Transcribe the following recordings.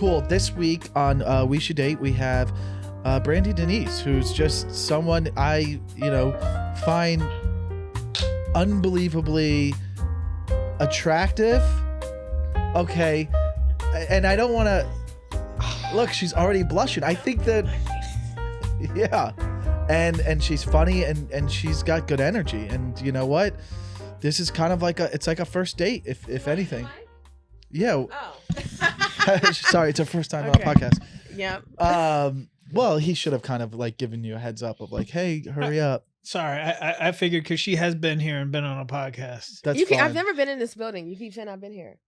Cool. This week on We Should Date, we have Brandi Denise, who's just someone I, find unbelievably attractive. Okay. And I don't want to... Look, she's already blushing. I think that... Yeah. And she's funny and she's got good energy. And you know what? This is kind of like it's like a first date, if anything. Yeah. Oh. Sorry, it's our first time on a podcast. Yep. Well, he should have kind of like given you a heads up of like, hey, hurry up. Sorry, I figured because she has been here and been on a podcast. That's fine. I've never been in this building. You keep saying I've been here.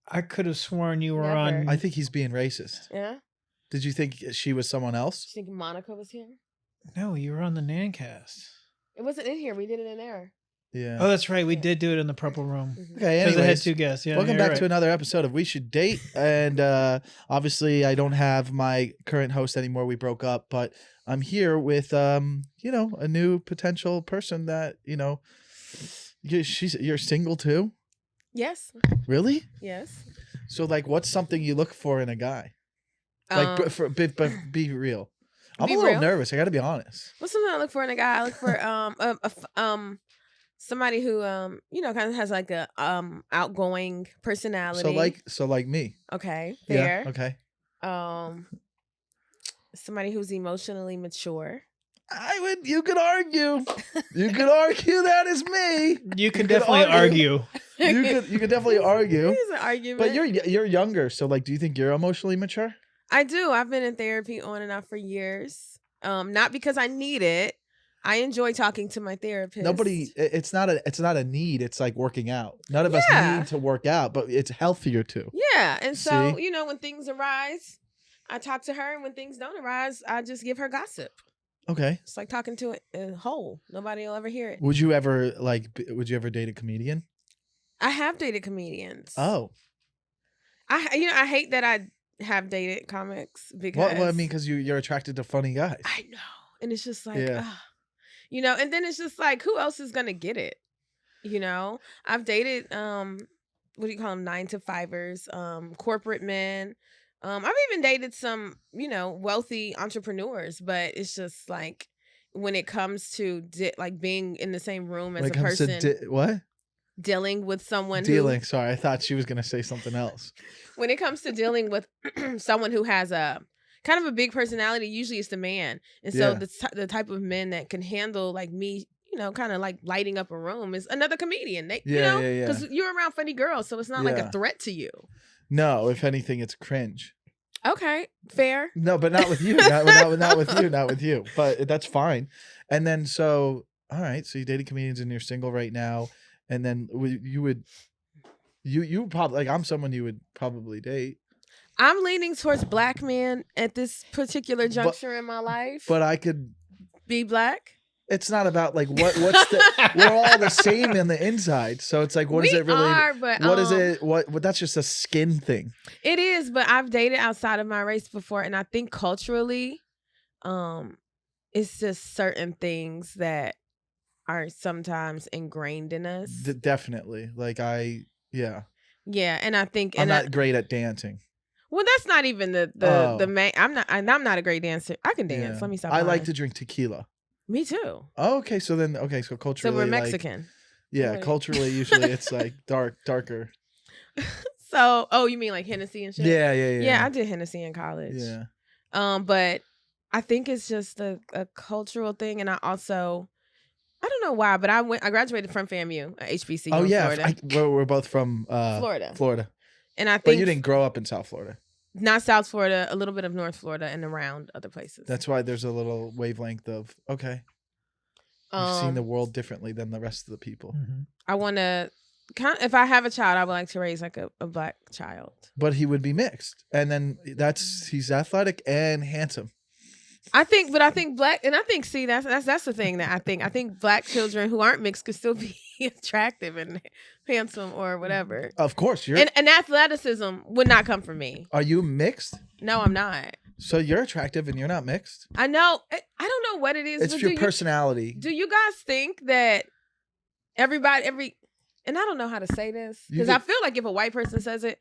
I could have sworn you were Never. on. I think he's being racist. Yeah? Did you think she was someone else? You think Monica was here? No, you were on the Nancast. It wasn't in here. We did it in there. Yeah. Oh, that's right. We did do it in the purple room. Mm-hmm. Okay, Because I had anyways. 2 guests. Yeah, Welcome you're back to right. another episode of We Should Date. And obviously, I don't have my current host anymore. We broke up. But I'm here with, a new potential person that, you're single too? Yes. Really? Yes. So, like, what's something you look for in a guy? Like, be real. I'm Be a little real? nervous. I got to be honest. What's something I look for in a guy? I look for somebody who kind of has like a outgoing personality. So like me. Okay, fair. Yeah. Okay. Somebody who's emotionally mature. You could argue. You could argue that is me. You can definitely argue. You could definitely argue. It's an argument. But you're younger, so like, do you think you're emotionally mature? I do. I've been in therapy on and off for years. Not because I need it. I enjoy talking to my therapist. It's not a need. It's like working out. None of us Yeah. need to work out, but it's healthier to. Yeah, and so See? when things arise, I talk to her, and when things don't arise, I just give her gossip. Okay. It's like talking to a hole. Nobody will ever hear it. Would you ever date a comedian? I have dated comedians. Oh. I hate that I have dated comics because Well, I mean, because you're attracted to funny guys. I know, and it's just like, Yeah. and then it's just like, who else is gonna get it? I've dated what do you call them, 9-to-5ers, corporate men. I've even dated some, wealthy entrepreneurs, but it's just like when it comes to being in the same room as When a it comes person, to what? dealing with someone Dealing. Sorry, I thought she was gonna say something else. when it comes to dealing with someone who has a kind of a big personality, usually it's the man. And so Yeah. the type of men that can handle like me, kind of like lighting up a room is another comedian. Yeah. Because you're around funny girls, so it's not like Yeah. a threat to you. No, if anything, it's cringe. Okay, fair. No, but not with you. not with you. Not with you. But that's fine. And then all right. So you dated comedians and you're single right now. And then you would probably, like, I'm someone you would probably date. I'm leaning towards black men at this particular juncture in my life. But I could. Be black. It's not about like what's the. We're all the same in the inside. So it's like, what is it really? But what is it? What? That's just a skin thing. It is, but I've dated outside of my race before, and I think culturally, it's just certain things that are sometimes ingrained in us. Definitely. Like yeah. Yeah, and I think I'm not great at dancing. Well, that's not even the main. I'm not a great dancer. I can dance. Yeah. Let me stop. I lying. like to drink tequila. Me too. Oh, okay. So culturally, So we're like, Mexican. yeah, Right. culturally, usually it's like darker. So, you mean like Hennessy and shit? Yeah. Yeah, I did Hennessy in college. Yeah. But I think it's just a cultural thing, and I don't know why, but I graduated from FAMU, HBCU. Oh in yeah, Florida. we're both from Florida. And I But think you didn't grow up in South Florida. not South Florida, a little bit of North Florida, and around other places. That's why there's a little wavelength of okay. You've seen the world differently than the rest of the people. Mm-hmm. I want to if I have a child, I would like to raise like a black child. But he would be mixed, and then he's athletic and handsome. I think black, and I think that's the thing that I think black children who aren't mixed could still be attractive and handsome or whatever. Of course, and athleticism would not come from me. Are you mixed? No, I'm not. So you're attractive and you're not mixed? I know. I don't know what it is. It's your personality. Do you guys think that everybody, and I don't know how to say this You because I could- feel like if a white person says it,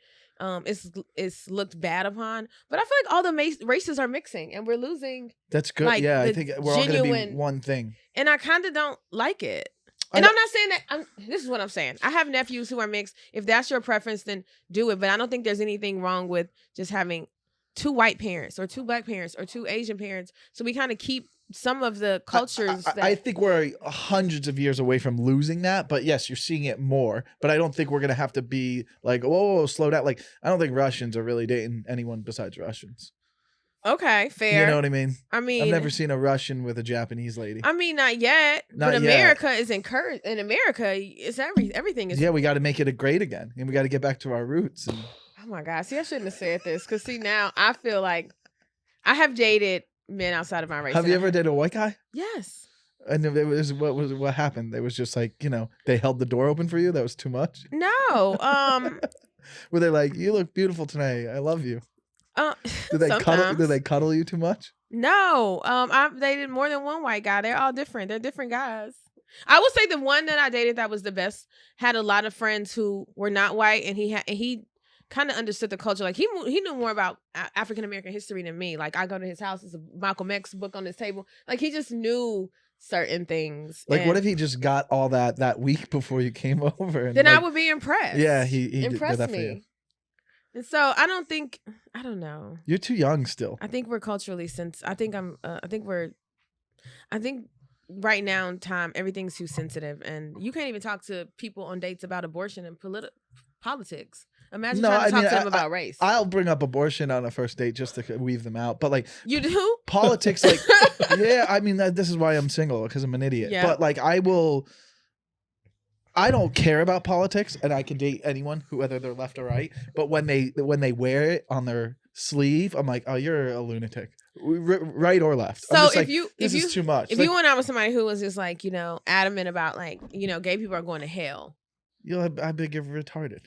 it's looked bad upon. But I feel like all the races are mixing, and we're losing. That's good. Like, Yeah, I the think we're all going to be genuine- one thing. And I kind of don't like it. I And know- I'm not saying that. This is what I'm saying. I have nephews who are mixed. If that's your preference, then do it. But I don't think there's anything wrong with just having 2 white parents or 2 black parents or 2 Asian parents. So we kind of keep some of the cultures. I think we're hundreds of years away from losing that, but yes, you're seeing it more. But I don't think we're gonna have to be like, whoa, slow down. Like, I don't think Russians are really dating anyone besides Russians. Okay, fair. You know what I mean? I mean, I've never seen a Russian with a Japanese lady. I mean, not yet. Not but yet. America is encouraged. In America, it's everything is. Yeah, we got to make it a great again, and we got to get back to our roots. And Oh my God! See, I shouldn't have said this because see now I feel like I have dated men outside of my race. have and you I ever dated a white guy? Yes. And it was what happened? It was just like, they held the door open for you. That was too much. No. Were they like, you look beautiful tonight. I love you. Did they cuddle? Sometimes. Did they cuddle you too much? No. I've dated more than one white guy. They're all different. They're different guys. I would say the one that I dated that was the best had a lot of friends who were not white, and he kind of understood the culture. Like he knew more about African American history than me. Like I go to his house, there's a Malcolm X book on his table. Like he just knew certain things. Like, and what if he just got all that week before you came over? And then like, I would be impressed. Yeah, he did impressed that for me. you. And so I don't know. You're too young still. I think we're culturally I think right now in time everything's too sensitive, and you can't even talk to people on dates about abortion and politics. Imagine trying to talk to them about race. I'll bring up abortion on a first date just to weave them out. But like, You do? politics, like, yeah, I mean, this is why I'm single, because I'm an idiot. Yeah. But like, I don't care about politics, and I can date anyone, whether they're left or right. But when they wear it on their sleeve, I'm like, oh, you're a lunatic, right or left. I'm So just if like, you this is too much. if Like, you went out with somebody who was just like, adamant about like, gay people are going to hell. I'd be retarded.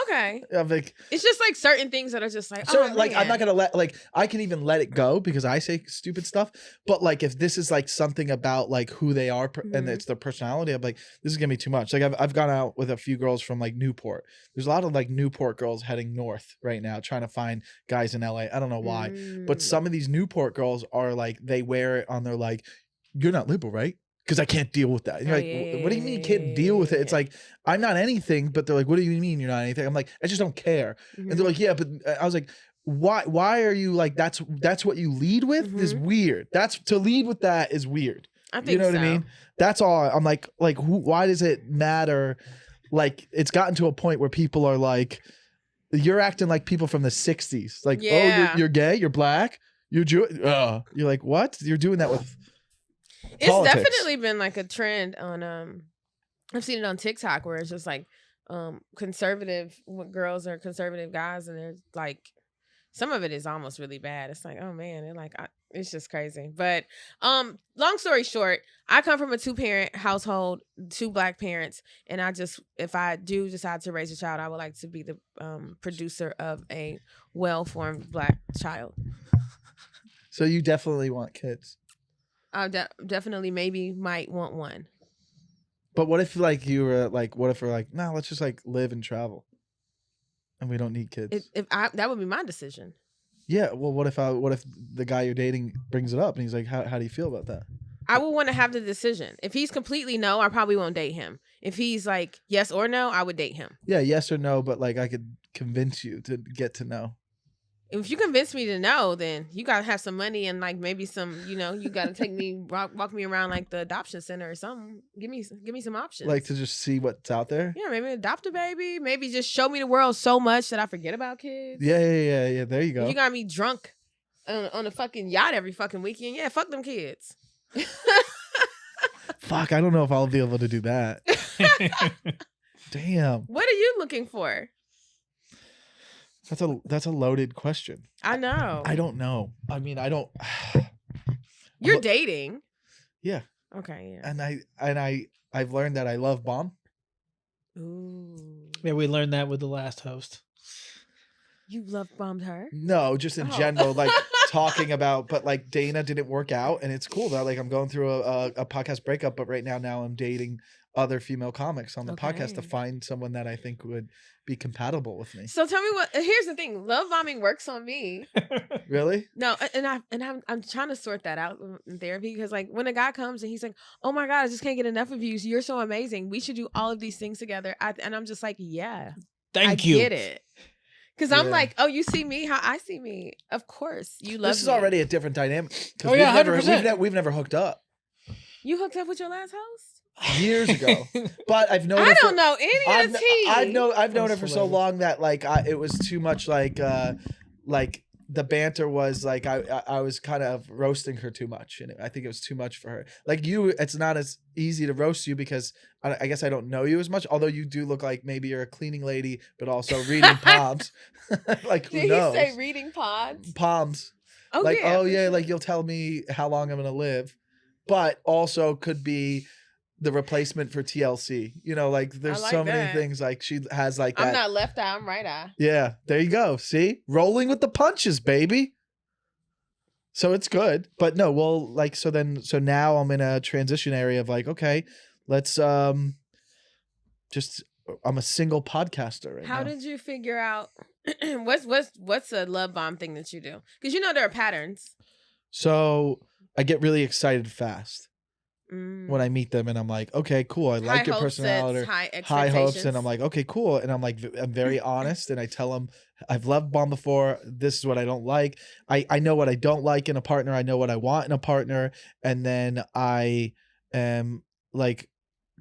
Okay. I'm like, It's just like certain things that are just like, so oh, like, I'm man. not gonna I can even let it go because I say stupid stuff. But like, if this is like something about like who they are and Mhm. it's their personality, I'm like, this is gonna be too much. Like, I've gone out with a few girls from like Newport. There's a lot of like Newport girls heading north right now, trying to find guys in LA. I don't know why, but Mm. some of these Newport girls are like, they wear it on their like, you're not liberal, right? Because I can't deal with that. And you're Oh, like, yeah, what do you mean you can't deal with it? It's yeah. like, I'm not anything, but they're like, what do you mean you're not anything? I'm like, I just don't care. And Mhm. they're like, yeah, but I was like, why are you like, that's what you lead with is weird. That's to lead with that is weird. I think You know what I so. mean? That's all. I'm like why does it matter? Like, it's gotten to a point where people are like, you're acting like people from the 60s. Like, Yeah. oh, you're gay, you're black, you're Jewish. You're like, what? You're doing that with It's politics. definitely been like a trend on I've seen it on TikTok where it's just like conservative girls are conservative guys, and they're like, some of it is almost really bad. It's like, oh man, they're like, it's just crazy. But long story short, I come from a 2-parent household, 2 black parents, and if I do decide to raise a child, I would like to be the producer of a well-formed black child. So you definitely want kids. I definitely might want one. But what if like you were like, what if we're like, no, let's just like live and travel, and we don't need kids? That would be my decision. Yeah. Well, what if the guy you're dating brings it up and he's like, how do you feel about that? I would want to have the decision. If he's completely no, I probably won't date him. If he's like yes or no, I would date him. Yeah, yes or no, but like I could convince you to get to know. If you convince me to no, then you gotta have some money and like maybe some, you gotta take me walk me around like the adoption center or something. Give me some options. Like to just see what's out there. Yeah, maybe adopt a baby. Maybe just show me the world so much that I forget about kids. Yeah. There you go. You got me drunk on a fucking yacht every fucking weekend. Yeah, fuck them kids. Fuck, I don't know if I'll be able to do that. Damn. What are you looking for? That's a loaded question. I know. I don't know. I mean, I don't. You're dating. Yeah. Okay, yeah. And I've learned that I love bomb. Ooh. Yeah, we learned that with the last host. You love bombed her? No, just in Oh. general, like talking about, but like Dana didn't work out, and it's cool that like I'm going through a podcast breakup, but right now I'm dating other female comics on the podcast to Okay. find someone that I think would be compatible with me. So tell me what. Here's the thing: love bombing works on me. Really? No, I'm trying to sort that out in therapy because like when a guy comes and he's like, "Oh my god, I just can't get enough of you. You're so amazing. We should do all of these things together." And I'm just like, "Yeah, Thank I you. get it." Because I'm Yeah. like, "Oh, you see me how I see me. Of course, you love This is me." already a different dynamic. 'Cause Oh, yeah, we've never hooked up You hooked up with your last house? years ago. But I've known I her don't know any of the tea. I've known her That's for so hilarious. long that like it was too much like the banter was like I was kind of roasting her too much, and I think it was too much for her. Like you, it's not as easy to roast you because I guess I don't know you as much. Although you do look like maybe you're a cleaning lady, but also reading palms. Like who Did knows? he say reading pods? Palms. Oh Like yeah. for sure. like you'll tell me how long I'm gonna live, but also could be the replacement for TLC. You know, like there's like so many that. things like she has like that. I'm not left eye. I'm right eye. Yeah, there you go. See, rolling with the punches, baby. So it's good, but no, well, like so now I'm in a transition area of like, okay, let's just I'm a single podcaster right How now. did you figure out what's a love bomb thing that you do? Because you know there are patterns. So I get really excited fast Mm. when I meet them, and I'm like, okay, cool, I like your hopes personality. sets high High hopes, and I'm expectations. like, okay, cool, and I'm like, I'm very honest, and I tell them I've loved bomb before. This is what I don't like. I know what I don't like in a partner. I know what I want in a partner, and then I am like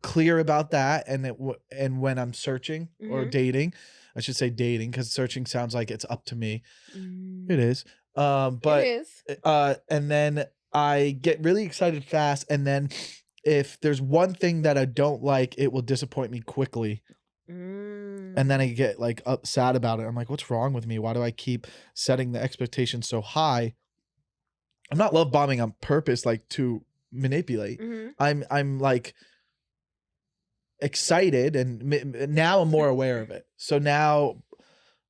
clear about that. And when I'm searching or Mhm. dating, I should say dating because searching sounds like it's up to me. Mm. It is. But it is. and then I get really excited fast, and then if there's one thing that I don't like, it will disappoint me quickly. Mm. And then I get like sad about it. I'm like, what's wrong with me? Why do I keep setting the expectations so high? I'm not love bombing on purpose, like to manipulate. Mhm. I'm like excited, and now I'm more aware of it. So now,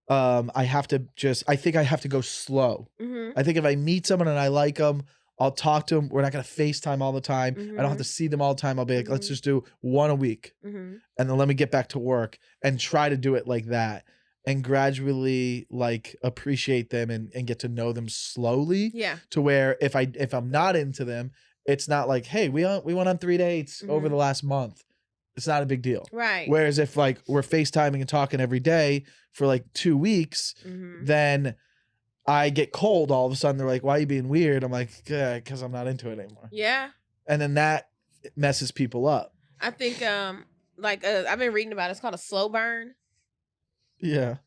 I have to I think I have to go slow. Mhm. I think if I meet someone and I like them, I'll talk to them. We're not gonna FaceTime all the time. I don't have to Mhm. see them all the time. I'll be like, let's Mhm. just do one a week, Mhm. and then let me get back to work and try to do it like that, and gradually like appreciate them and get to know them slowly. Yeah. To where if I'm not into them, it's not like, hey, we went on 3 dates over Mhm. the last month. It's not a big deal. Right. Whereas if like we're FaceTiming and talking every day for like 2 weeks, Mhm. then I get cold all of a sudden. They're like, why are you being weird? I'm like, yeah, because I'm not into it anymore. Yeah. And then that messes people up. I think I've been reading about it. It's called a slow burn. Yeah.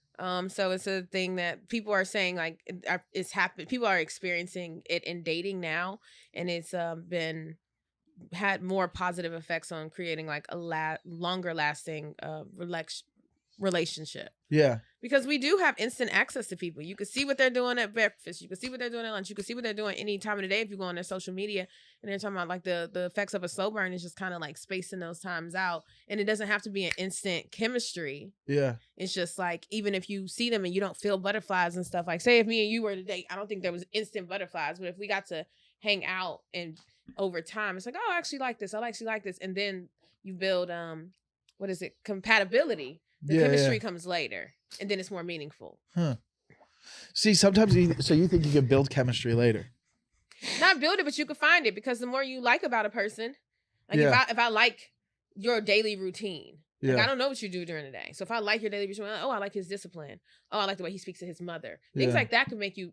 So it's a thing that people are saying like it's happened. People are experiencing it in dating now, and it's been had more positive effects on creating like a longer lasting relationship. Yeah. Because we do have instant access to people. You can see what they're doing at breakfast. You can see what they're doing at lunch. You can see what they're doing any time of the day if you go on their social media. And they're talking about like the effects of a slow burn is just kind of like spacing those times out. And it doesn't have to be an instant chemistry. Yeah. It's just like, even if you see them and you don't feel butterflies and stuff, like say if me and you were to date, I don't think there was instant butterflies, but if we got to hang out and over time, it's like, oh, I actually like this. I actually like this. And then you build, compatibility. The chemistry comes later, and then it's more meaningful. Huh. See, sometimes you think you can build chemistry later. Not build it, but you can find it, because the more you like about a person, like if I like your daily routine, like I don't know what you do during the day. So if I like your daily routine, oh, I like his discipline. Oh, I like the way he speaks to his mother. Things like that can make you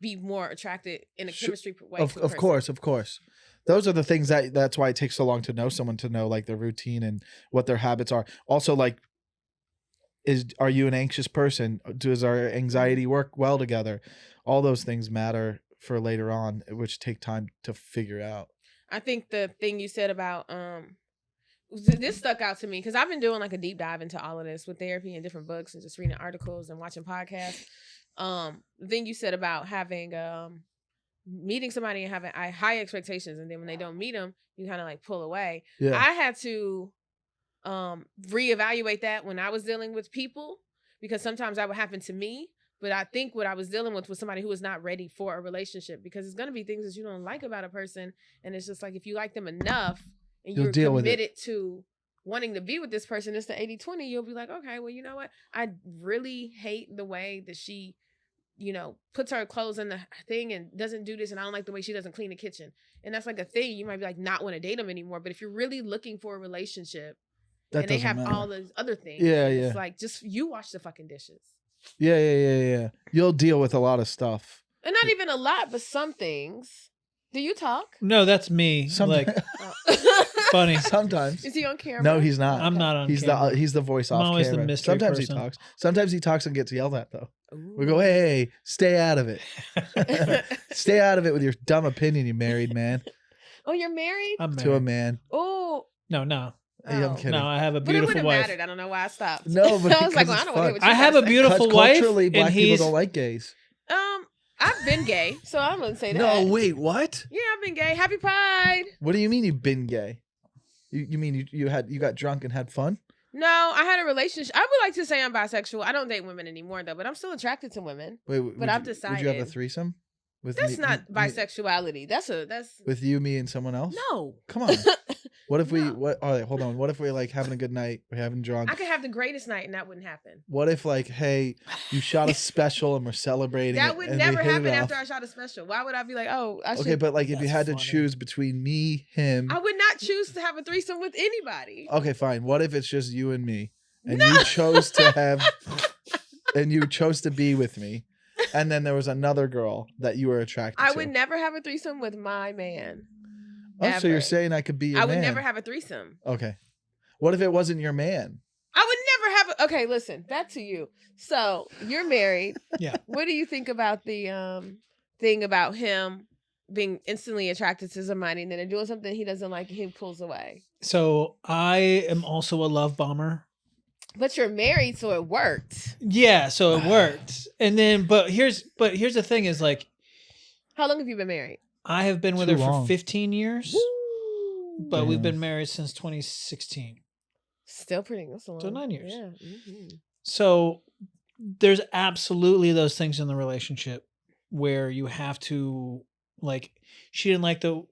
be more attracted in a chemistry way. Of course. Those are the things that's why it takes so long to know someone, to know like their routine and what their habits are. Also, like, are you an anxious person? Does our anxiety work well together? All those things matter for later on, which take time to figure out. I think the thing you said about this stuck out to me because I've been doing like a deep dive into all of this with therapy and different books and just reading articles and watching podcasts. The thing you said about having meeting somebody and having high expectations, and then when they don't meet them, you kind of like pull away. Yeah. I had to reevaluate that when I was dealing with people, because sometimes that would happen to me, but I think what I was dealing with was somebody who was not ready for a relationship, because it's going to be things that you don't like about a person, and it's just like if you like them enough and you're committed to wanting to be with this person, it's the 80-20. You'll be like, okay, well, you know what? I really hate the way that she, puts her clothes in the thing and doesn't do this. And I don't like the way she doesn't clean the kitchen. And that's like a thing. You might be like, not want to date them anymore. But if you're really looking for a relationship and they have all those other things, it's like, just you wash the fucking dishes. Yeah. You'll deal with a lot of stuff. And not even a lot, but some things. Do you talk? No, that's me. Funny. Sometimes. Is he on camera? No, he's not. I'm not on camera. He's the voice I'm off always camera. the mystery Sometimes person. he talks. Sometimes he talks and gets yelled at though. Ooh. We go, hey, stay out of it. Stay out of it with your dumb opinion, you married man. Oh, you're married? I'm married. To a man. Oh. No. Hey, I'm kidding. No, I have a But it beautiful wouldn't wife. mattered. I don't know why I stopped. No, but I was like, well, I it's don't want to hear what fun. you I have a beautiful wife, Culturally, and black people he's don't like gays. I've been gay, so I wouldn't say that. No, wait, what? Yeah, I've been gay. Happy Pride. What do you mean you've been gay? You mean you got drunk and had fun? No, I had a relationship. I would like to say I'm bisexual. I don't date women anymore though, but I'm still attracted to women. Wait, but I've decided. Would you have a threesome? That's not bisexuality. That's with you, me, and someone else. No. Come on. What if we? No. What? All right, hold on. What if we're like having a good night? We're having drunk. I could have the greatest night and that wouldn't happen. What if like, hey, you shot a special and we're celebrating? That it, would and never we hit happen it after off? I shot a special. Why would I be like, oh, I should? Okay, but like if you That's had to funny. choose between me, him. I would not choose to have a threesome with anybody. Okay, fine. What if it's just you and me, and No! you chose to have, and you chose to be with me, and then there was another girl that you were attracted to? I would never have a threesome with my man. Oh, so you're ever. saying I could be your I would man? never have a threesome. Okay. What if it wasn't your man? I would never have okay, listen, back to you. So you're married. Yeah. What do you think about the thing about him being instantly attracted to somebody and then they're doing something he doesn't like and he pulls away? So I am also a love bomber. But you're married, so it worked. Yeah, so it worked. And then but here's the thing is like How long have you been married? I have been with Too her long. for 15 years, Woo! but we've Damn. been married since 2016. Still pretty good. So 9 years. Yeah. Mm-hmm. So there's absolutely those things in the relationship where you have to like she didn't like the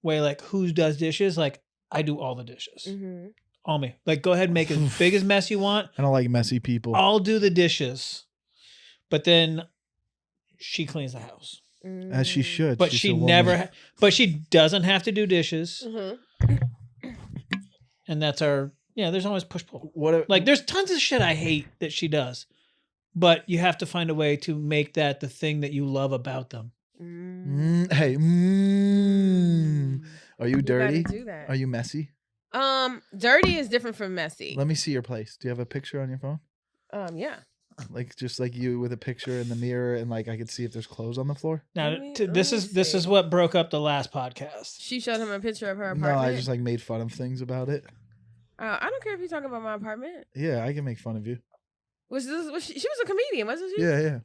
way like who does dishes, like I do all the dishes. Mm-hmm. All me. Like go ahead and make as big as mess you want. I don't like messy people. I'll do the dishes. But then she cleans the house. As she should. But She's she a woman. never but she doesn't have to do dishes. Mm-hmm. And that's our there's always push pull. What? Like there's tons of shit I hate that she does. But you have to find a way to make that the thing that you love about them. Hey. Are you dirty? Do that. Are you messy? Dirty is different from messy. Let me see your place. Do you have a picture on your phone? Yeah. Like just like you with a picture in the mirror, and like I could see if there's clothes on the floor. Now Let me this is see. what broke up the last podcast. She showed him a picture of her No, apartment. I just like made fun of things about it. I don't care if you talk about my apartment. Yeah, I can make fun of you. She was a comedian, wasn't she? Yeah.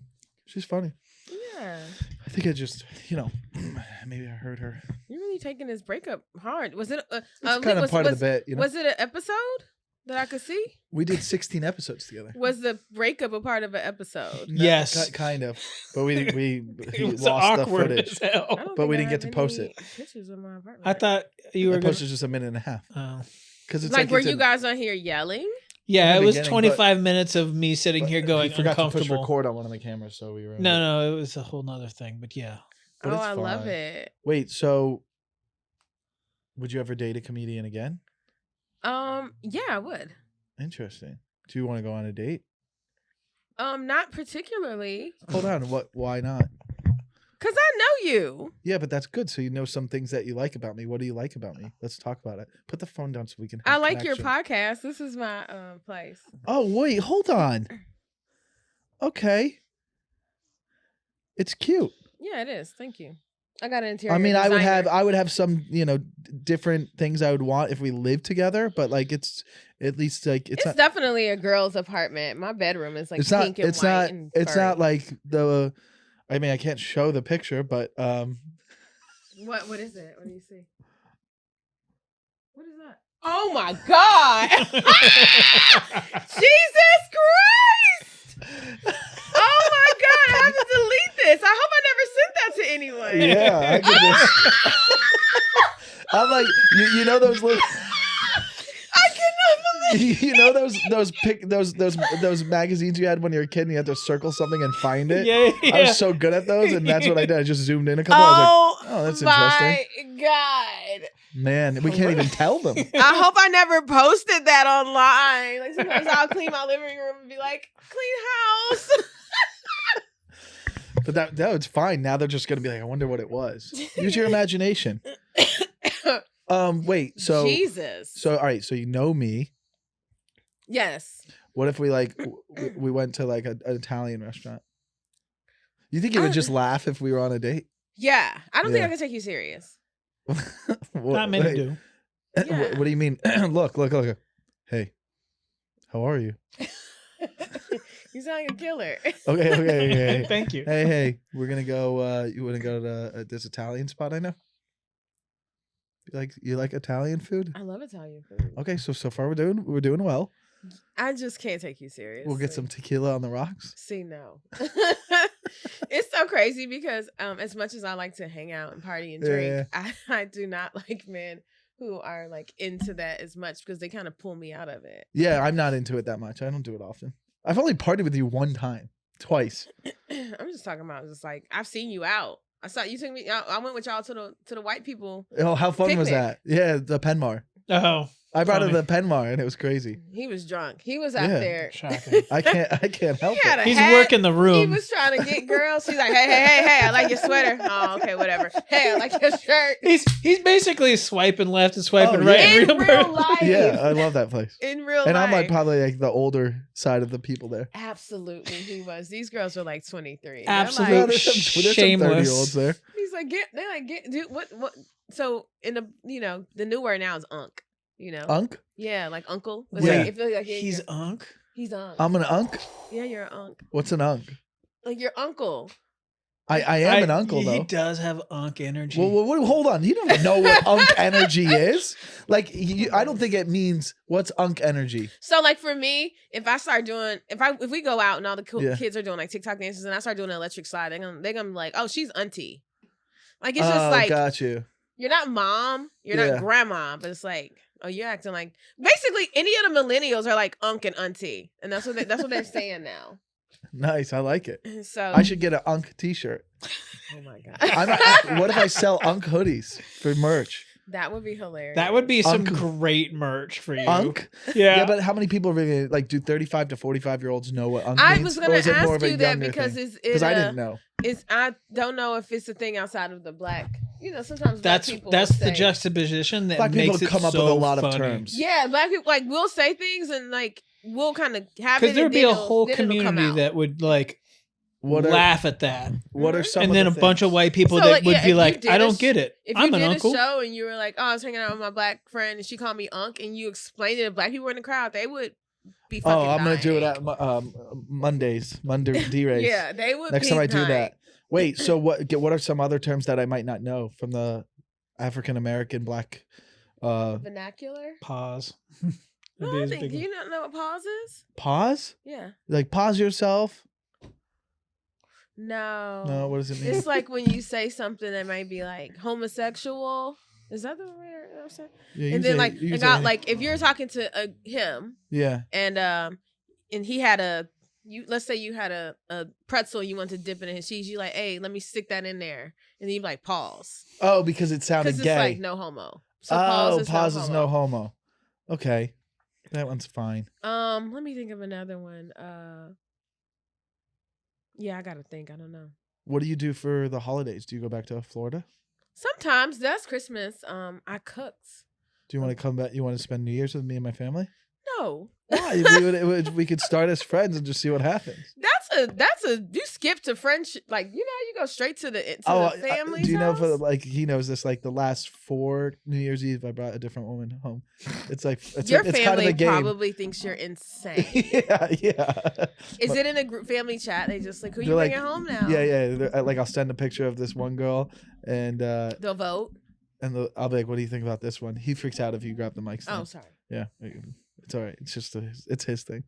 She's funny. Yeah. I think I just, maybe I hurt her. You're really taking this breakup hard. Was it? It's kind of part of the bit, Was it an episode that I could see? We did 16 episodes together. Was the breakup a part of an episode? No, Yes. kind of. But we It was lost the awkward footage. as hell. I don't But we think didn't I get to have post any it. Pictures of my apartment. I thought you were The going post is just a minute and a half. Because it's like were it's you in- guys on here yelling? Yeah, In the it was beginning, 25 minutes of me sitting but here going he forgot to push uncomfortable. record on one of the cameras, so we were. No, it was a whole nother thing. But yeah, But Oh, it's I love fine. it. Wait, so would you ever date a comedian again? Yeah, I would. Interesting. Do you want to go on a date? Not particularly, Hold on. Why not? cause I know you. Yeah, but that's good. So you know some things that you like about me. What do you like about me? Let's talk about it. Put the phone down so we can. I have like your connection. podcast. This is my place. Oh wait, hold on. Okay. It's cute. Yeah, it is. Thank you. I got an interior. I mean, designer. I would have some, different things I would want if we lived together, but like it's at least like It's not definitely a girl's apartment. My bedroom is like it's pink not and it's white not and it's furry. not like the I mean, I can't show the picture, but What is it? What do you see? What is that? Oh my God! Jesus Christ! Oh my God! I have to delete this. I hope I never sent that to anyone. yeah, I could just I'm like you know those little I cannot You know those magazines you had when you were a kid and you had to circle something and find it? Yeah. I was so good at those, and that's what I did. I just zoomed in a couple. I was like, oh, that's interesting. My God. Man, we can't even tell them. I hope I never posted that online. Like sometimes I'll clean my living room and be like, clean house. But that was fine. Now they're just gonna be like, I wonder what it was. Use your imagination. Wait, so Jesus. So all right, so you know me. Yes. What if we we went to like an Italian restaurant? You think you would just laugh if we were on a date? Yeah. I don't think I can take you serious. Not many do. Yeah. What do you mean? Look. Hey, how are you? You sound like a killer. Okay. Thank you. Hey, we're gonna go. You want to go to this Italian spot I know? You like Italian food? I love Italian food. Okay, so far we're doing well. I just can't take you serious. We'll get some tequila on the rocks. See, no. It's so crazy because as much as I like to hang out and party and drink, I do not like men who are like into that as much because they kind of pull me out of it. Yeah, I'm not into it that much. I don't do it often. I've only partied with you one time, twice. I'm just talking about just like I've seen you out. I saw you took me. I went with y'all to the white people. Oh, how fun was picnic. that? Yeah, the Penmar. Oh, I brought her to the Penmar and it was crazy. He was drunk. He was out there. shocking. I can't help He had it. a He's hat. working the room. He was trying to get girls. She's like, hey, I like your sweater. Oh, okay, whatever. Hey, I like your shirt. He's basically swiping left and swiping right. In real life. Yeah, I love that place. In real And life. I'm like probably like the older side of the people there. Absolutely, he was. These girls were like 23. Absolute Like, There's some shameless. 30-year-olds there. he's like, dude, what? So in the the new word now is unk. Unk? Yeah, like uncle. It's Yeah. like, it feels like He's unk. he's unk. I'm an unk? Yeah, you're an unk. What's an unk? Like your uncle. I am an uncle He though. does have unk energy. Well, hold on. You don't know what unk energy is. Like, I don't think it means what's unk energy. So like for me, if I start doing, if we go out and all the kids are doing like TikTok dances and I start doing an electric slide, they're gonna be like, oh, she's auntie. Like it's just like got you. You're not mom, you're not grandma, but it's like, oh, you're acting like basically any of the millennials are like unk and auntie, and that's what they're saying now. Nice, I like it. So I should get an unk T-shirt. Oh my god! What if I sell unk hoodies for merch? That would be hilarious. That would be some Unk. great merch for you. Unk? Yeah. But how many people are really like? Do 35 to 45-year-olds know what unk I means? was going to ask you that because I didn't know. I don't know if it's a thing outside of the black. Sometimes that's black people the say, juxtaposition that Black makes people it come up so with a lot funny. of terms. Yeah, black people like we'll say things and like we'll kind of have it. Because there would be a whole then it'll come community out. that would like What are- laugh at that. What are some? And of then the a bunch things? of white people So, that like, would yeah, be if like, you did I a don't sh- get it. If I'm you an did uncle. a show and you were like, oh, I was hanging out with my black friend and she called me unk, and you explained it, if black people were in the crowd, they would be fucking Oh, I'm gonna do it dying. at Mondays, Monday D-Rays. Yeah, they would. Next be time I do dying. that. Wait, so what are some other terms that I might not know from the African American black? Vernacular. Pause. No, That'd be I his think, big do one. you not know what pause is? Pause? Yeah. Like pause yourself? No. No, what does it mean? It's like when you say something that might be like homosexual. Is that the word? You know what I'm saying? Yeah, you And then say- like, you I say- got like if you're talking to him yeah. and he had let's say you had a pretzel, you want to dip it in his cheese, you like, hey, let me stick that in there, and then you like pause Oh, because it sounded because gay. it's like no homo. So pause is no homo. Okay, that one's fine. Let me think of another one. Yeah, I gotta think. I don't know. What do you do for the holidays? Do you go back to Florida? Sometimes that's Christmas. I cooked. Do you want to come back? You want to spend New Year's with me and my family? No. Why? We could start as friends and just see what happens. You skip to friendship, like you go straight to the family. Do you know for like he knows this? Like the last 4 New Year's Eve, I brought a different woman home. It's like your it's family kind of a game. probably thinks you're insane. yeah. Is it in a group family chat? They just like, who you They're bringing home now? Yeah. Like I'll send a picture of this one girl, and They'll vote. and I'll be like, "What do you think about this one?" He freaks out if you grab the mic. Oh, sorry. Yeah, it's all right. It's just it's his thing.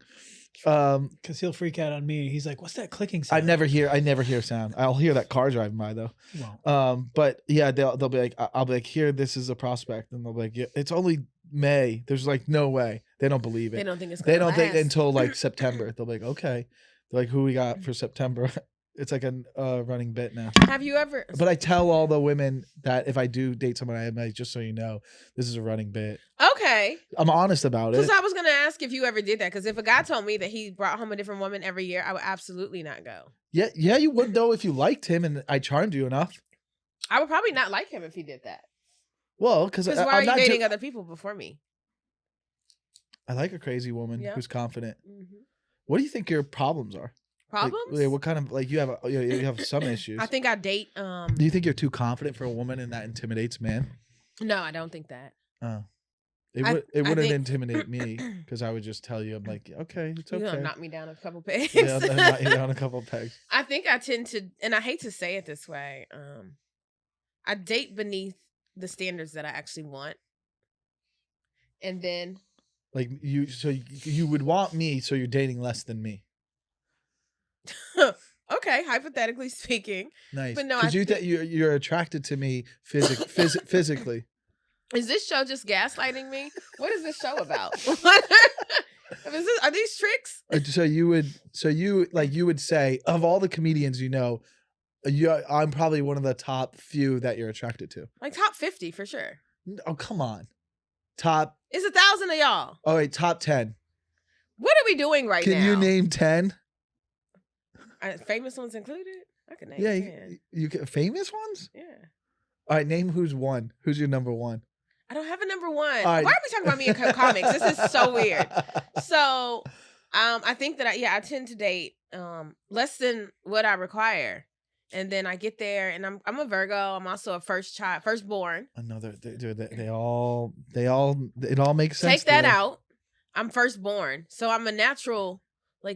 Because he'll freak out on me. He's like, "What's that clicking I sound?" never hear sound. I'll hear that car driving by though. Well, But yeah, they'll be like, I'll be like, here, this is a prospect, and they'll be like, yeah, it's only May. There's like no way. They don't believe it. They don't think it's They gonna don't think last. until like September. They'll be like, okay. They're like, who we got for September? It's like a running bit now. Have you ever? But I tell all the women that if I do date someone, I'm like, just so you know, this is a running bit. Okay. I'm honest about it. Because I was gonna ask if you ever did that. Because if a guy told me that he brought home a different woman every year, I would absolutely not go. Yeah, you would though if you liked him and I charmed you enough. I would probably not like him if he did that. Well, because Why are you dating other people before me? I like a crazy woman who's confident. Mm-hmm. What do you think your problems are? Problems? Like, what kind of you have some issues? I think I date. Do you think you're too confident for a woman and that intimidates man? No, I don't think that. Oh, it wouldn't intimidate me because I would just tell you, I'm like, okay, it's okay. You're gonna knock me down a couple pegs. Yeah, I'll knock you down a couple pegs. I think I tend to, and I hate to say it this way, I date beneath the standards that I actually want, and then like you would want me, so you're dating less than me. Okay, hypothetically speaking. Nice. But no, because you're attracted to me physically. Is this show just gaslighting me? What is this show about? Are these tricks? So you would say of all the comedians I'm probably one of the top few that you're attracted to. Like top 50 for sure. Oh, come on. Top. It's 1,000 of y'all. Oh wait, top 10. What are we doing right now? Can you name 10? Famous ones included? I can name 10. You can famous ones? Yeah. All right, name who's one. Who's your number one? I don't have a number one. Right. Why are we talking about me in comics? This is so weird. So, I think that I tend to date less than what I require, and then I get there, and I'm a Virgo. I'm also a firstborn. Another, they all it all makes sense. Take that out. I'm firstborn, so I'm a natural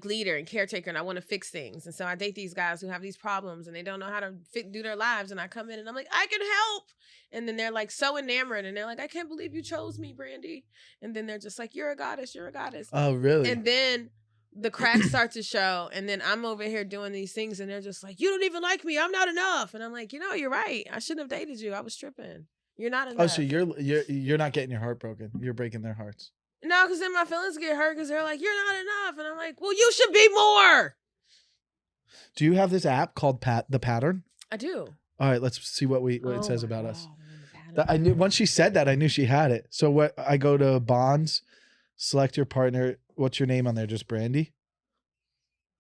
leader and caretaker, and I want to fix things. And so I date these guys who have these problems and they don't know how to do their lives. And I come in and I'm like, I can help. And then they're like so enamored and they're like, I can't believe you chose me, Brandi. And then they're just like, you're a goddess. You're a goddess. Oh, really? And then the cracks start to show. And then I'm over here doing these things and they're just like, you don't even like me. I'm not enough. And I'm like, you're right. I shouldn't have dated you. I was tripping. You're not enough. Oh, so you're not getting your heart broken. You're breaking their hearts. No, because then my feelings get hurt because they're like, you're not enough. And I'm like, well, you should be more. Do you have this app called The Pattern? I do. All right, let's see what it says about us. Man, I knew once she said that, I knew she had it. So I go to Bonds, select your partner. What's your name on there? Just Brandi?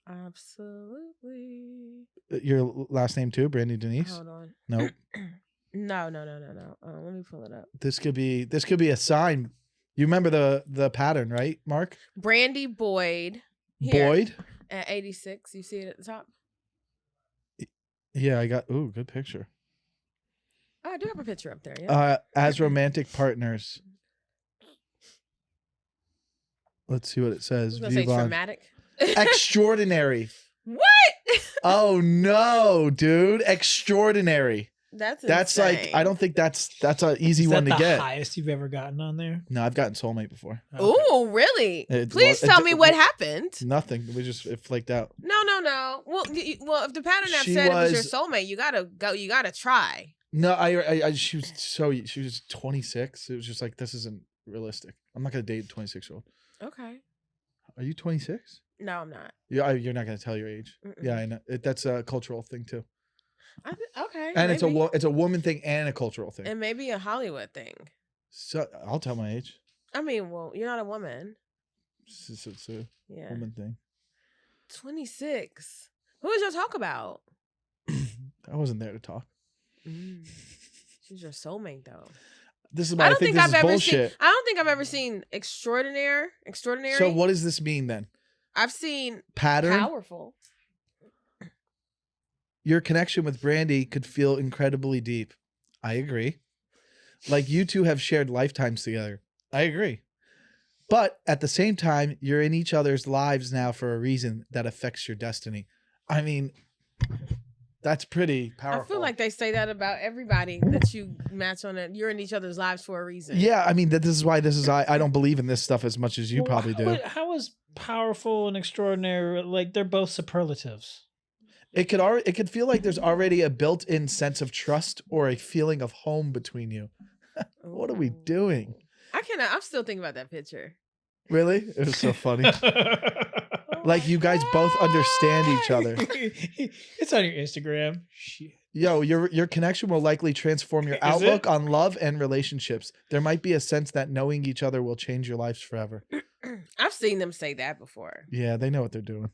Absolutely. Your last name too? Brandi Denise? Hold on. Nope. No. Let me pull it up. This could be a sign. You remember the pattern, right, Mark? Brandi Boyd. Here, Boyd? at 86. You see it at the top? Yeah, I got. Ooh, good picture. Oh, I do have a picture up there. Yeah. As romantic partners. Let's see what it says. I was gonna say traumatic. Extraordinary. What? Oh no, dude! Extraordinary. That's like, I don't think that's an easy one to get. Is that the highest you've ever gotten on there? No, I've gotten soulmate before. Okay. Oh, really? Please tell me what happened. Nothing. It flaked out. No. Well, if the pattern app said it was your soulmate, you gotta go. You gotta try. No, she was 26. It was just like, this isn't realistic. I'm not gonna date a 26-year-old. Okay. Are you 26? No, I'm not. Yeah, you're not gonna tell your age. Mm-mm. Yeah, I know. That's a cultural thing too. Okay. And maybe. it's a woman thing and a cultural thing. And maybe a Hollywood thing. So I'll tell my age. I mean, well, you're not a woman. It's a Yeah. woman thing. 26. Who did y'all talk about? I wasn't there to talk. She's your soulmate, though. This is why I think this is bullshit. I don't think I've ever seen extraordinary. So what does this mean then? I've seen pattern. Powerful. Your connection with Brandi could feel incredibly deep. I agree. Like you two have shared lifetimes together. I agree. But at the same time, you're in each other's lives now for a reason that affects your destiny. I mean, that's pretty powerful. I feel like they say that about everybody that you match on it. You're in each other's lives for a reason. Yeah, I mean, this is why I don't believe in this stuff as much as you probably do. How is powerful and extraordinary? Like, they're both superlatives. It could feel like there's already a built-in sense of trust or a feeling of home between you. What are we doing? I'm still thinking about that picture. Really? It was so funny. Oh Like my you guys both understand each other. It's on your Instagram. Shit. Yo, your connection will likely transform your Is outlook it? on love and relationships. There might be a sense that knowing each other will change your lives forever. I've seen them say that before. Yeah, they know what they're doing.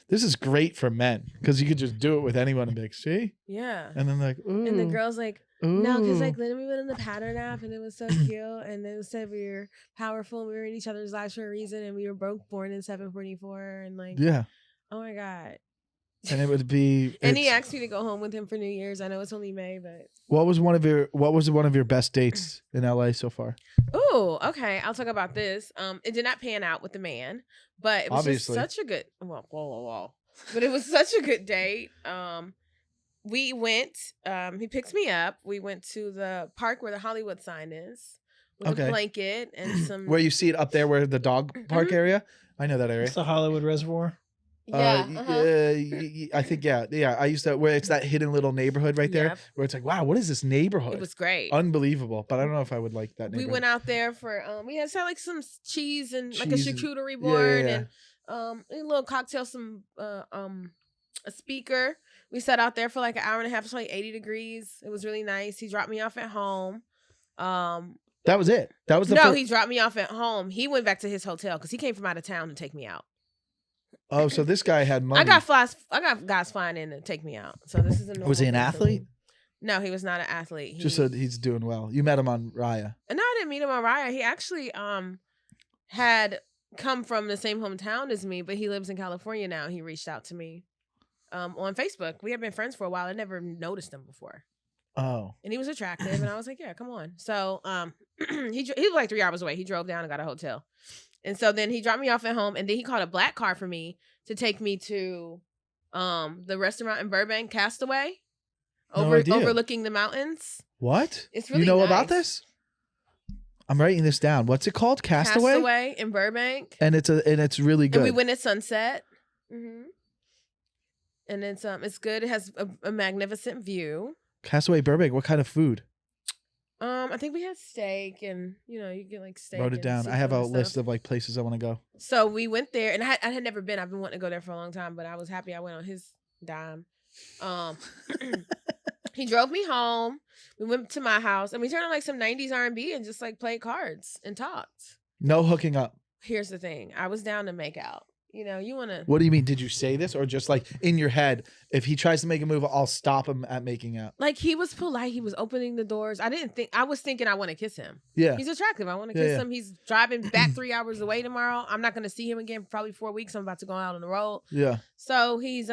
This is great for men because you could just do it with anyone and be like, see? Yeah. And then like, ooh. And the girl's like, ooh. no, because like then we went on the pattern app and it was so cute. And it said we were powerful and we were in each other's lives for a reason and we were both born in 744 and like, Yeah. oh my God. And it would be And he asked me to go home with him for New Year's. I know it's only May, but what was one of your best dates in LA so far? oh, okay. I'll talk about this. It did not pan out with the man, but it was Obviously. just such a good but it was such a good date. We went, he picked me up. We went to the park where the Hollywood sign is with Okay. a blanket and some Where you see it up there where the dog park area? I know that area. It's the Hollywood Reservoir. yeah. I think yeah. I used to where it's that hidden little neighborhood right there Yep. where it's like, wow, what is this neighborhood? It was great. Unbelievable, but I don't know if I would like that We neighborhood. went out there for we had like some cheese and like a Cheese and- charcuterie yeah, board yeah. and a little cocktail, some a speaker. We sat out there for like an hour and a half. It's like 80 degrees. It was really nice. He dropped me off at home. That was it. That was the No, first. he dropped me off at home. He went back to his hotel because he came from out of town to take me out. Oh, so this guy had money. I got guys flying in to take me out. So this is a normal Was he an thing for athlete? me. No, he was not an athlete. Just said he's doing well. You met him on Raya. No, I didn't meet him on Raya. He actually had come from the same hometown as me, but he lives in California now. He reached out to me on Facebook. We had been friends for a while. I never noticed him before. Oh. And he was attractive, and I was like, yeah, come on. So he was like 3 hours away. He drove down and got a hotel. And so then he dropped me off at home, and then he called a black car for me to take me to the restaurant in Burbank, Castaway, No idea. overlooking the mountains. What? It's really You know nice. about this? I'm writing this down. What's it called? Castaway? Castaway in Burbank. And it's really good. And we went at sunset. Mm-hmm. And it's good. It has a magnificent view. Castaway Burbank. What kind of food? I think we had steak, and you get like steak. Wrote it and down. I have a seafood and list stuff. of like places I want to go. So we went there, and I had never been. I've been wanting to go there for a long time, but I was happy I went on his dime. He drove me home. We went to my house, and we turned on like some 90s R&B and just like played cards and talked. No hooking up. Here's the thing. I was down to make out. You want to... What do you mean? Did you say this or just like in your head? If he tries to make a move, I'll stop him at making out. Like, he was polite. He was opening the doors. I was thinking I want to kiss him. Yeah. He's attractive. I want to Yeah, kiss yeah. him. He's driving back 3 hours away tomorrow. I'm not going to see him again for probably 4 weeks. I'm about to go out on the road. Yeah. So he's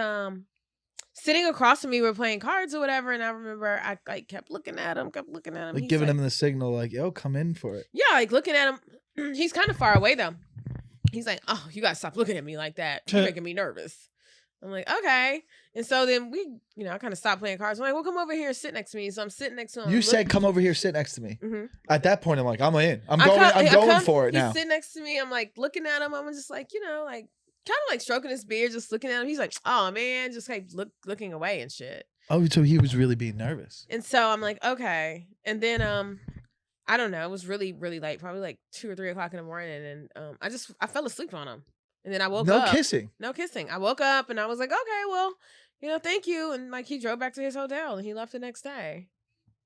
sitting across from me. We're playing cards or whatever. And I remember I like kept looking at him. Like He's giving like, him the signal, like, yo, come in for it. yeah, like looking at him. He's kind of far away though. He's like, oh, you gotta stop looking at me like that. You're making me nervous. I'm like, okay. And so then we, I kind of stopped playing cards. I'm like, well, come over here and sit next to me. So I'm sitting next to him. You said, come over here, sit next to me. Mm-hmm. At that point, I'm like, I'm in. I'm going for it now. He's sitting next to me. I'm like looking at him. I'm just like, like kind of like stroking his beard, just looking at him. He's like, oh man, just like looking away and shit. Oh, so he was really being nervous. And so I'm like, okay. And then I don't know. It was really, really late, probably like 2 or 3 o'clock in the morning, and I fell asleep on him. And then I woke up. No kissing. I woke up and I was like, okay, well, thank you. And like he drove back to his hotel and he left the next day.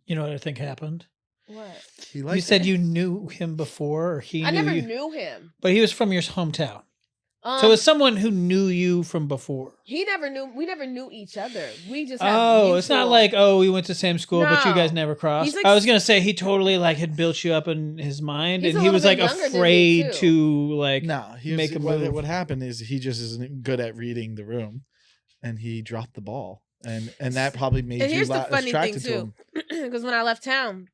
You know what I think happened? What? You said you knew him before, or I never knew him. But he was from your hometown. So it's someone who knew you from before. We never knew each other. We just it's not like, we went to the same school, but you guys never crossed. Like, I was gonna say he totally like had built you up in his mind, and he was like afraid to like make a move. What happened is he just isn't good at reading the room, and he dropped the ball, and that probably made you here's the funny attracted thing to him. Because when I left town,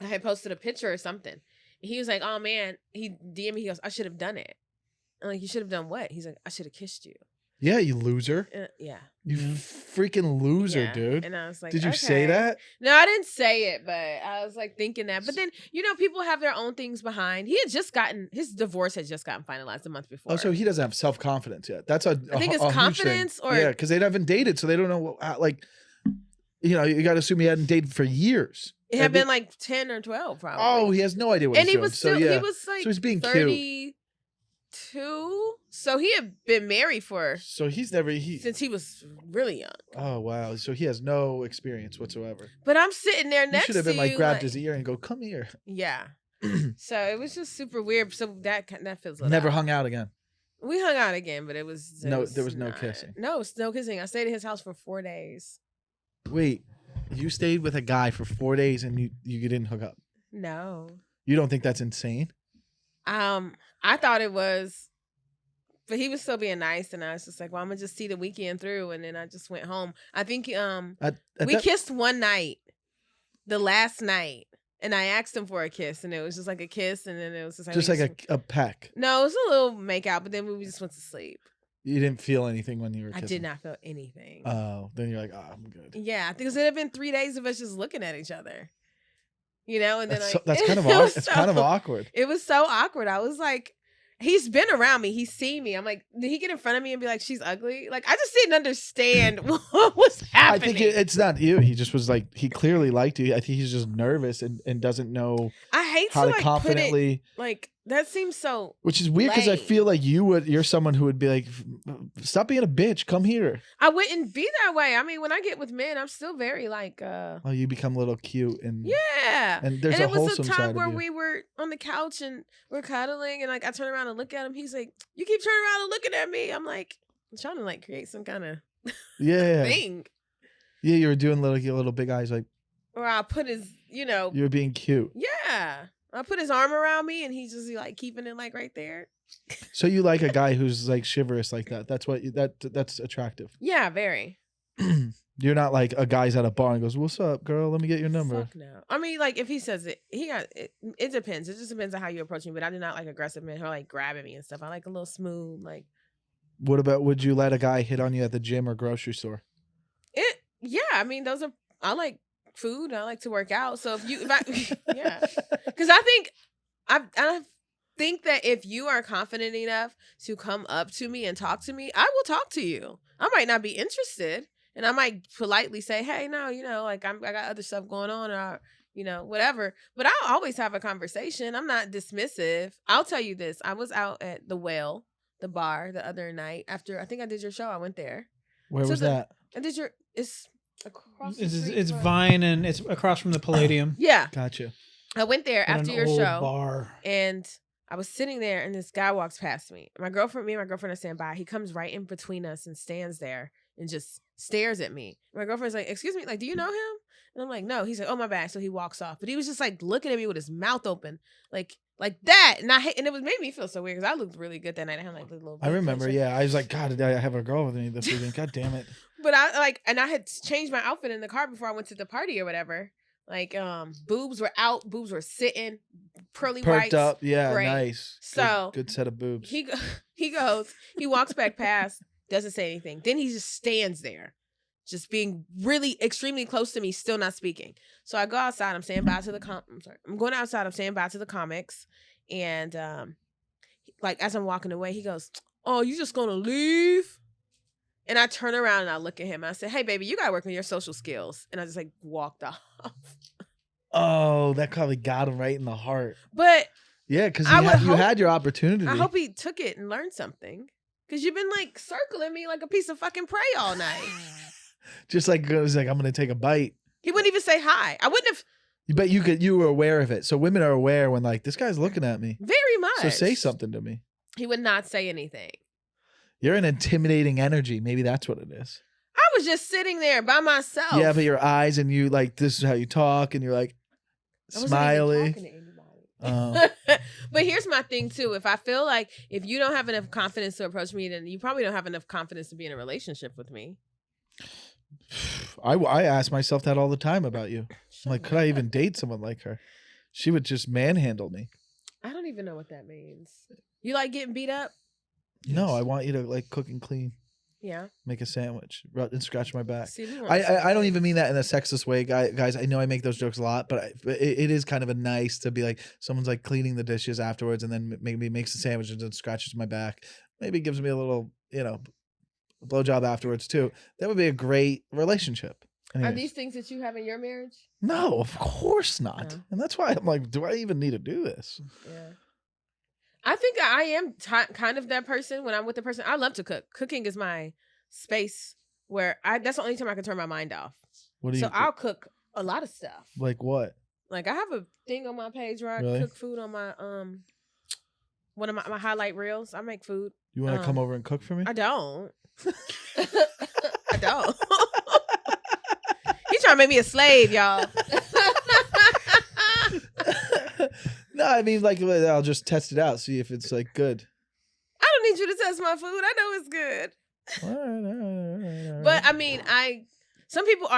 I had posted a picture or something. He was like, oh man, he DM'd me. He goes, I should have done it. I'm like, you should have done what? He's like, I should have kissed you. Yeah, you loser. Yeah. You freaking loser, dude. And I was like, did you say that? No, I didn't say it, but I was like thinking that. But then, people have their own things behind. His divorce had just gotten finalized a month before. Oh, so he doesn't have self-confidence yet. That's I think it's confidence or... Yeah, because they haven't dated, so they don't know you got to assume he hadn't dated for years. It had been like 10 or 12 probably. Oh, he has no idea what and he's he doing. was still, so, yeah. he was like so he's being 32. cute. So he had been married So he's never since he was really young. Oh wow! So he has no experience whatsoever. But I'm sitting there You next should to have been you, like grabbed his ear and go, "Come here." Yeah. So it was just super weird. So that fizzled Never out. hung out again. We hung out again, but it was There was no kissing. No, it's no kissing. I stayed at his house for 4 days. Wait, you stayed with a guy for 4 days and you didn't hook up? No. You don't think that's insane? I thought it was, but he was still being nice, and I was just like, well, I'm gonna just see the weekend through, and then I just went home. I think we kissed one night, the last night, and I asked him for a kiss, and it was just like a kiss, and then it was just like a peck. No, it was a little make out, but then we just went to sleep. You didn't feel anything when you were kissing? I did not feel anything. Oh, then you're like, I'm good. Yeah, because it had been 3 days of us just looking at each other. And then that's kind of awkward. It's kind of awkward. It was so awkward. I was like, he's been around me. He's seen me. I'm like, did he get in front of me and be like, she's ugly? Like, I just didn't understand what was happening. I think it's not you. He just was like, he clearly liked you. I think he's just nervous and doesn't know I hate how to like, confidently. That seems so. Which is weird because I feel like you're someone who would be like, stop being a bitch. Come here. I wouldn't be that way. I mean, when I get with men, I'm still very like. Oh, you become a little cute and. Yeah. And there's and a wholesome it was a time side where of you. we were on the couch and we're cuddling, and like I turn around and look at him. He's like, "You keep turning around and looking at me." I'm like, I'm trying to like create some kind of thing. Yeah, you were doing your little big eyes like. Or I'll put his, You were being cute. Yeah. I put his arm around me and he's just like keeping it like right there. So you like a guy who's like chivalrous like that? That's what that's attractive. Yeah, very. You're not like a guy's at a bar and goes, "What's up, girl? Let me get your number." Fuck no. I mean, like if he says it, it depends. It just depends on how you approach me. But I do not like aggressive men who are like grabbing me and stuff. I like a little smooth, like. What about would you let a guy hit on you at the gym or grocery store? Yeah, I mean I like food. I like to work out. So yeah, because I think that if you are confident enough to come up to me and talk to me, I will talk to you. I might not be interested, and I might politely say, "Hey, no, like I got other stuff going on," or whatever. But I'll always have a conversation. I'm not dismissive. I'll tell you this: I was out at the Whale, the bar, the other night after I think I did your show. I went there. Where was that? I did your. It's across. It's Vine and it's across from the Palladium. Yeah. Gotcha. I went there after your show. Bar. And I was sitting there and this guy walks past me. Me and my girlfriend are standing by. He comes right in between us and stands there and just stares at me. My girlfriend's like, "Excuse me, like, do you know him?" And I'm like, "No." He's like, "Oh, my bad." So he walks off. But he was just like looking at me with his mouth open. Like that. And it made me feel so weird because I looked really good that night. I had like a little. I remember, yeah. I was like, God, I have a girl with me this weekend. God damn it. But I had changed my outfit in the car before I went to the party or whatever. Like, boobs were out, boobs were sitting, pearly whites. Perked up, yeah, great. Nice. So good set of boobs. He walks back past, doesn't say anything. Then he just stands there, just being really extremely close to me, still not speaking. So I go outside. I'm saying bye to the I'm going outside. I'm saying bye to the comics, and like as I'm walking away, he goes, "Oh, you just gonna leave?" And I turn around and I look at him. And I said, "Hey, baby, you gotta work on your social skills." And I just like walked off. Oh, that probably got him right in the heart. But yeah, because you had your opportunity. I hope he took it and learned something. Because you've been like circling me like a piece of fucking prey all night. Just like it was like, I'm gonna take a bite. He wouldn't even say hi. I wouldn't have. But you were aware of it. So women are aware when like this guy's looking at me. Very much. So say something to me. He would not say anything. You're an intimidating energy. Maybe that's what it is. I was just sitting there by myself. Yeah, but your eyes and you like this is how you talk, and you're like smiley. I wasn't even talking to anybody. But here's my thing too. If I feel like if you don't have enough confidence to approach me, then you probably don't have enough confidence to be in a relationship with me. I ask myself that all the time about you. I'm like, could I even date someone like her? She would just manhandle me. I don't even know what that means. You like getting beat up? No, I want you to like cook and clean. Yeah. Make a sandwich and scratch my back. See, I don't even mean that in a sexist way, guys. I know I make those jokes a lot, but it is kind of a nice to be like someone's like cleaning the dishes afterwards and then maybe makes a sandwich and scratches my back. Maybe gives me a little, blowjob afterwards too. That would be a great relationship. Anyways. Are these things that you have in your marriage? No, of course not. No. And that's why I'm like, do I even need to do this? Yeah. I think I am kind of that person when I'm with the person. I love to cook. Cooking is my space where that's the only time I can turn my mind off. What do you? So I'll cook a lot of stuff. Like what? Like I have a thing on my page where I Really? cook food on my one of my highlight reels. I make food. You want to come over and cook for me? I don't. I don't. He's trying to make me a slave, y'all. No, I mean, like, I'll just test it out, see if it's like good. I don't need you to test my food. I know it's good. All right. But I mean, some people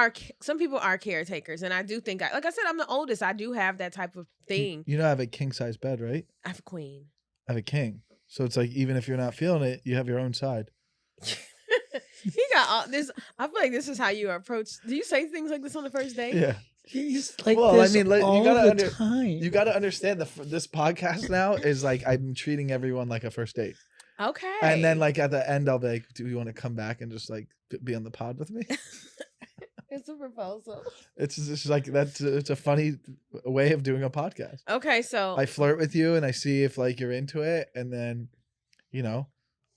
are caretakers, and I do think like I said, I'm the oldest. I do have that type of thing. You know, I have a king size bed, right? I have a queen. I have a king, so it's like even if you're not feeling it, you have your own side. He got all this. I feel like this is how you approach. Do you say things like this on the first date? Yeah. He's like Well, this I mean, like, all you gotta the time. You got to understand this podcast now is like I'm treating everyone like a first date. Okay. And then like at the end, I'll be like, "Do you want to come back and just like be on the pod with me?" It's a proposal. It's just like it's a funny way of doing a podcast. Okay, so I flirt with you and I see if like you're into it, and then, you know,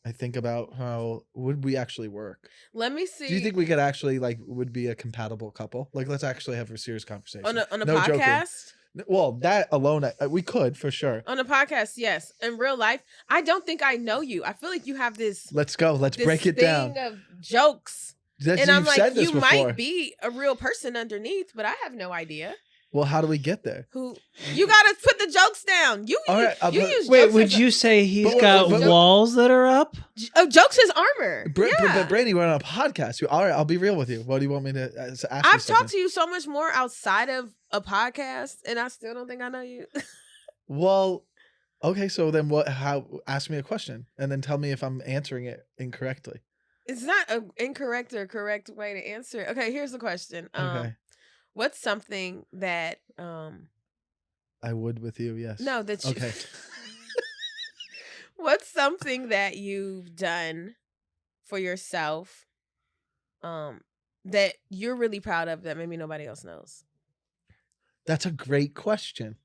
I think about how would we actually work. let me see. Do you think we could actually like would be a compatible couple? Like, let's actually have a serious conversation on a No joking. podcast? Well, that alone, we could for sure. On a podcast, yes. In real life, I don't think I know you. I feel like you have this. Let's go. Let's this break it thing down. of jokes, and I'm You've like, said this you before. might be a real person underneath, but I have no idea Well, how do we get there? who. You gotta put the jokes down. You All right, you but- use Wait, jokes would as you say he's but- got but- walls that are up? jokes as armor? Yeah. But Brandi, we're on a podcast. All right, I'll be real with you. What do you want me to ask? I've talked to you so much more outside of a podcast, and I still don't think I know you. Well, okay. So then, what? How? Ask me a question, and then tell me if I'm answering it incorrectly. It's not an incorrect or correct way to answer it. Okay, here's the question. Okay. What's something that I would with you. Yes. no that you Okay. what's something that you've done for yourself that you're really proud of that maybe nobody else knows? That's a great question.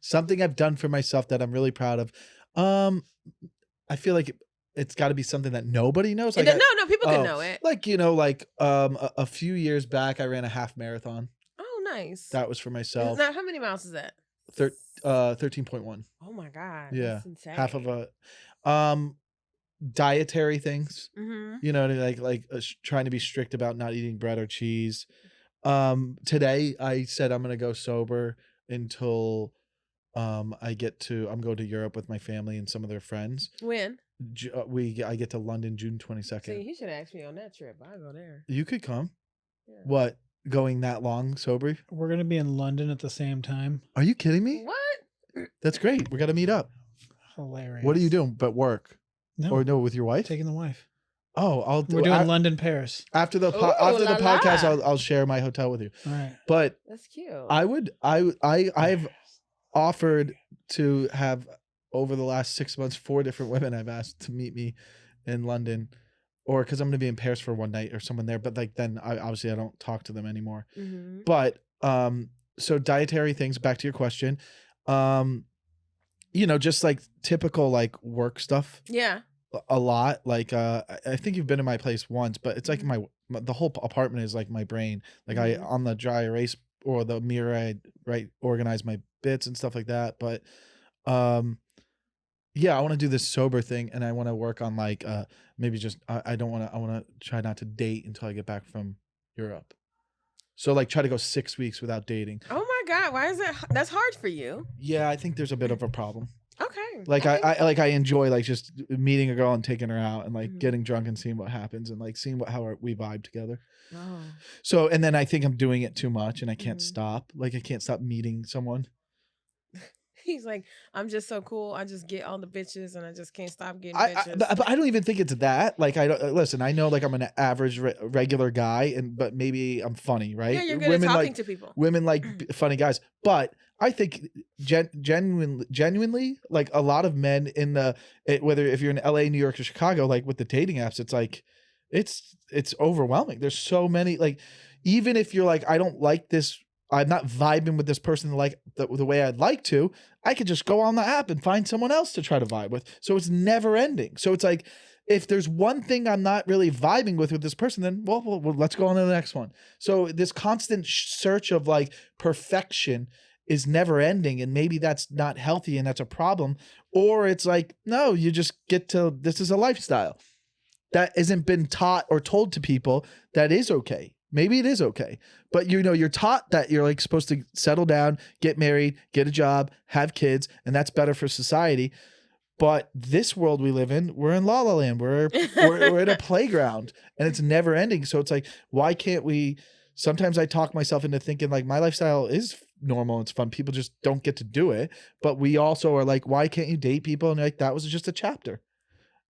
Something I've done for myself that I'm really proud of. I feel like it's got to be something that nobody knows. Like No, people can oh, know it. Like, you know, like a few years back, I ran a half marathon. Oh, nice. That was for myself. Now, how many miles is that? 13.1. Oh my god. Yeah, That's insane. half of a dietary things. Mm-hmm. You know, trying to be strict about not eating bread or cheese. Today I said I'm gonna go sober until I'm going to Europe with my family and some of their friends. When? I get to London June 22nd. See, he should have asked me on that trip. I'll go there. You could come. Yeah. What? Going that long sober? We're gonna be in London at the same time. Are you kidding me? What? That's great. We got to meet up. Hilarious. What are you doing? But work? No, Or no, with your wife? taking the wife. Oh, We're doing London, Paris. after the Ooh, after the la podcast. la. I'll share my hotel with you. All right. But That's cute. I've offered to have over the last 6 months 4 different women I've asked to meet me in London, or because I'm going to be in Paris for one night or someone there. But like then I don't talk to them anymore. Mm-hmm. But so dietary things. Back to your question. You know, just like typical like work stuff. Yeah. A lot. Like I think you've been to my place once, but it's like Mm-hmm. the whole apartment is like my brain. Like Mhm. I on the dry erase or the mirror, I organize my bits and stuff like that. But yeah, I want to do this sober thing, and I want to work on like maybe just I want to try not to date until I get back from Europe. So like try to go 6 weeks without dating. Oh my god, why is that? That's hard for you. Yeah, I think there's a bit of a problem. Okay. Like I enjoy like just meeting a girl and taking her out and like Mhm. getting drunk and seeing what happens and like seeing how we vibe together. Oh. So and then I think I'm doing it too much and I can't Mhm. stop. Like I can't stop meeting someone. He's like, I'm just so cool. I just get all the bitches, and I just can't stop getting I bitches. but I don't even think it's that. Like I don't listen. I know like I'm an average regular guy, but maybe I'm funny, right? yeah, you're good Women at talking like to people. women like funny guys, but I think genuinely, like a lot of men in whether if you're in LA, New York, or Chicago, like with the dating apps, it's like it's overwhelming. There's so many like even if you're like, I don't like this, I'm not vibing with this person like the way I'd like to, I could just go on the app and find someone else to try to vibe with. So it's never ending. So it's like, if there's one thing I'm not really vibing with this person, then well, let's go on to the next one. So this constant search of like perfection is never ending, and maybe that's not healthy and that's a problem. Or it's like, no, you just get to, this is a lifestyle that isn't been taught or told to people that is okay. Maybe it is okay, but you're taught that you're like supposed to settle down, get married, get a job, have kids, and that's better for society. But this world we live in, we're in La La Land. We're in a playground, and it's never ending. So it's like, why can't we? Sometimes I talk myself into thinking like my lifestyle is normal. It's fun. People just don't get to do it. But we also are like, why can't you date people? And like, that was just a chapter.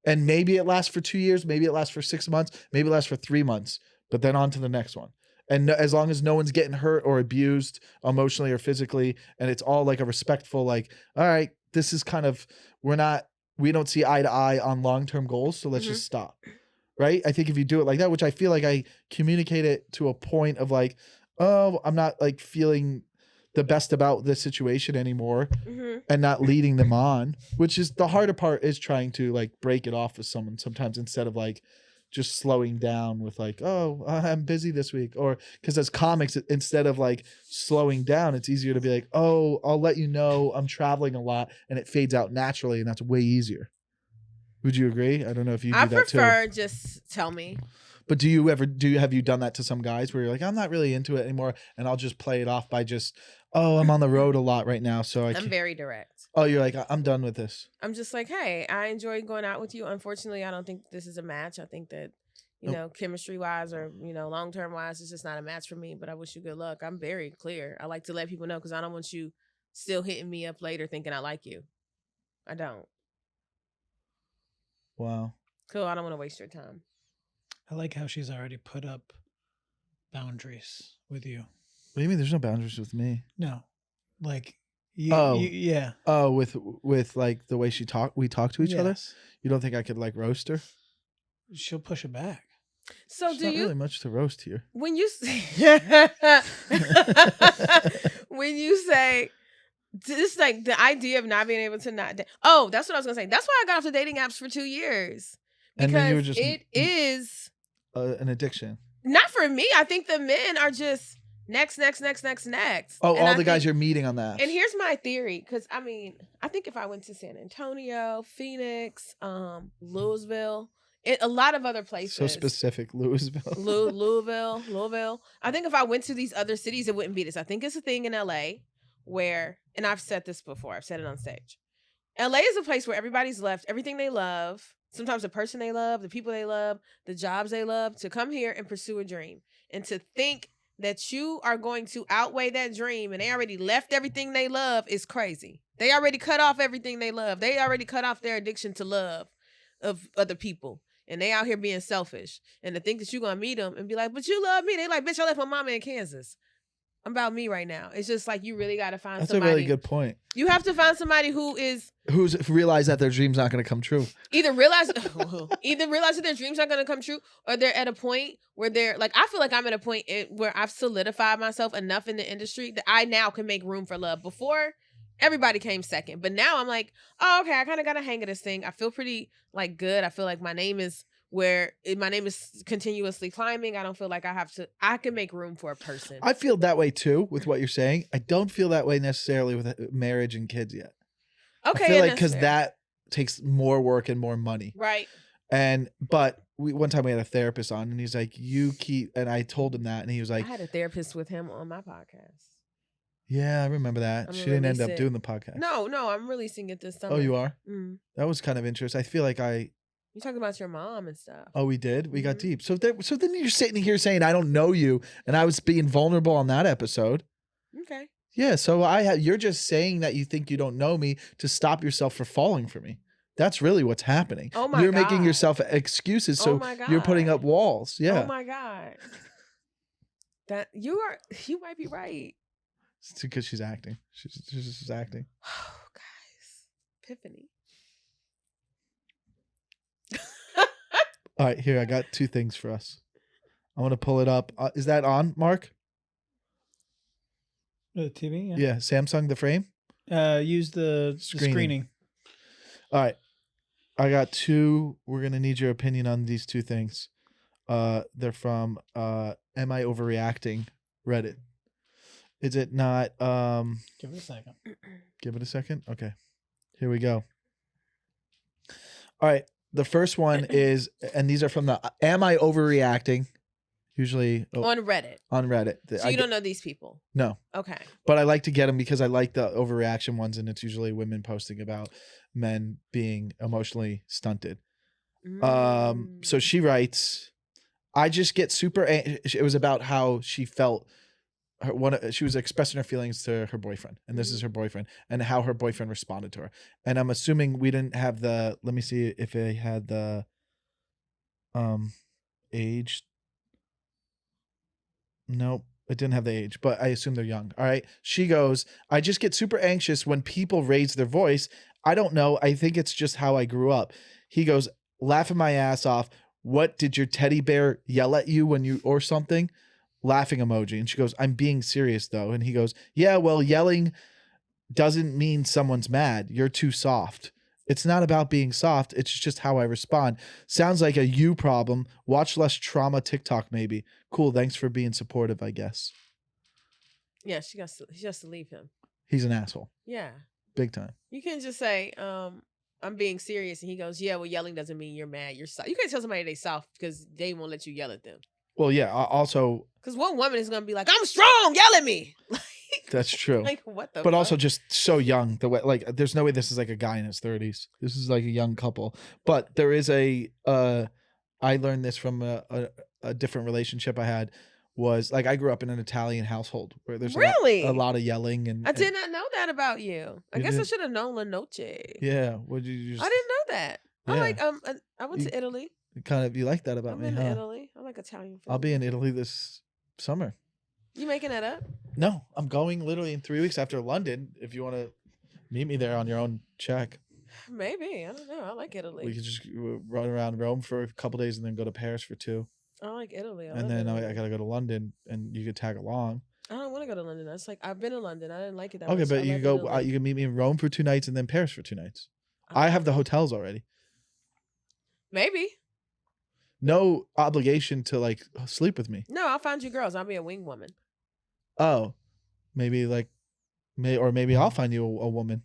And maybe it lasts for 2 years. Maybe it lasts for 6 months. Maybe it lasts for 3 months. But then on to the next one. And as long as no one's getting hurt or abused emotionally or physically, and it's all like a respectful, like, all right, this is kind of, we don't see eye to eye on long-term goals. So let's just stop. Right. I think if you do it like that, which I feel like I communicate it to a point of like, oh, I'm not like feeling the best about this situation anymore and not leading them on, which is the harder part, is trying to like break it off with someone sometimes, instead of like just slowing down with like, oh, I'm busy this week. Or because as comics, instead of like slowing down, it's easier to be like, oh, I'll let you know I'm traveling a lot, and it fades out naturally, and that's way easier. Would you agree? I don't know if you do that too. I prefer just tell me. But have you done that to some guys where you're like, I'm not really into it anymore, and I'll just play it off by just, oh, I'm on the road a lot right now, so I'm very direct. Oh, you're like, I'm done with this. I'm just like, hey, I enjoy going out with you. Unfortunately, I don't think this is a match. I think that, chemistry wise or, long term wise, it's just not a match for me, but I wish you good luck. I'm very clear. I like to let people know, because I don't want you still hitting me up later thinking I like you. I don't. Wow. Cool. I don't want to waste your time. I like how she's already put up boundaries with you. What do you mean there's no boundaries with me? No. Like, yeah. Oh, with like the way we talk to each other? You don't think I could like roast her? She'll push it back. So There's not really much to roast here. When you when you say just like the idea of not being able to not that's what I was gonna say. That's why I got off the dating apps for 2 years. Because and then you were just, it is an addiction. Not for me. I think the men are just next. Oh, and all the guys you're meeting on that. And here's my theory, because I think if I went to San Antonio, Phoenix, Louisville, a lot of other places. So specific, Louisville. Louisville. I think if I went to these other cities, it wouldn't be this. I think it's a thing in LA where, and I've said this before, I've said it on stage. LA is a place where everybody's left everything they love, sometimes the person they love, the people they love, the jobs they love, to come here and pursue a dream. And to think that you are going to outweigh that dream and they already left everything they love is crazy. They already cut off everything they love. They already cut off their addiction to love of other people. And they out here being selfish. And to think that you're going to meet them and be like, but you love me. They like, bitch, I left my mama in Kansas. I'm about me right now. It's just like, you really got to find somebody. That's a really good point. You have to find somebody who's realized that their dream's not going to come true. Either realize that their dreams are going to come true, or they're at a point where they're like, I feel like I'm at a point where I've solidified myself enough in the industry that I now can make room for love. Before, everybody came second, but now I'm like, oh, okay, I kind of got a hang of this thing. I feel pretty like good. I feel like my name is continuously climbing. I don't feel like I can make room for a person. I feel that way too with what you're saying. I don't feel that way necessarily with marriage and kids yet. Okay. I feel like because that takes more work and more money. Right. But one time we had a therapist on, and he's like, and I told him that, and he was like, I had a therapist with him on my podcast. Yeah, I remember that. She didn't end up doing the podcast. No, I'm releasing it this summer. Oh, you are? Mm. That was kind of interesting. I feel like you talked about your mom and stuff. Oh, we did? We got deep. So then you're sitting here saying, I don't know you, and I was being vulnerable on that episode. Okay. Yeah, so you're just saying that you think you don't know me to stop yourself from falling for me. That's really what's happening. Oh my God. You're making yourself excuses, so you're putting up walls. Yeah. Oh my God. That you might be right. It's because she's acting. She's just acting. Oh, guys. Epiphany. All right, here, I got 2 things for us. I'm gonna pull it up. Is that on, Mark? The TV, yeah. Yeah, Samsung the frame. Use the screening. All right, I got two. We're gonna need your opinion on these two things. They're from Am I Overreacting? Reddit. Is it not? Give it a second. Give it a second. Okay, here we go. All right, the first one is, and these are from the Am I Overreacting? Usually on Reddit. On Reddit. So you don't know these people? No. Okay. But I like to get them because I like the overreaction ones, and it's usually women posting about men being emotionally stunted. So she writes, I just get super. It was about how she felt. She was expressing her feelings to her boyfriend, and this is her boyfriend, and how her boyfriend responded to her. And I'm assuming we didn't have the. Let me see if it had the. Age. Nope, it didn't have the age, but I assume they're young. All right. She goes, I just get super anxious when people raise their voice. I don't know. I think it's just how I grew up. He goes, laughing my ass off. What did your teddy bear yell at you when you, or something? Laughing emoji. And she goes, I'm being serious though. And he goes, yeah, well, yelling doesn't mean someone's mad. You're too soft. It's not about being soft. It's just how I respond. Sounds like a you problem. Watch less trauma TikTok maybe. Cool. Thanks for being supportive, I guess. Yeah, she has to leave him. He's an asshole. Yeah. Big time. You can just say, I'm being serious. And he goes, yeah, well, yelling doesn't mean you're mad. You're soft. You can't tell somebody they soft because they won't let you yell at them. Well, yeah. Also, because one woman is going to be like, I'm strong. Yell at me. That's true. Like, what the But fuck? also just so young. The way, like, there's no way this is like a guy in his 30s. This is like a young couple. But there is I learned this from a different relationship I had. Was like, I grew up in an Italian household where there's a lot of yelling. And I did not know that about you. I guess I didn't? should have known La Noche. Yeah. What did you just? I didn't know that. Yeah. I like I went to Italy. You like that about I'm me, in huh? Italy. I like Italian food. I'll be in Italy this summer. You making that up? No, I'm going literally in 3 weeks after London. If you want to meet me there on your own check. Maybe. I don't know. I like Italy. We could just run around Rome for a couple days and then go to Paris for 2. I like Italy. And then I got to go to London and you could tag along. I don't want to go to London. It's like, I've been to London. I didn't like it that much. Okay, but you can go. You can meet me in Rome for 2 nights and then Paris for 2 nights. I have the hotels already. Maybe. No obligation to like sleep with me. No, I'll find you girls. I'll be a wing woman. Oh, maybe maybe I'll find you a woman.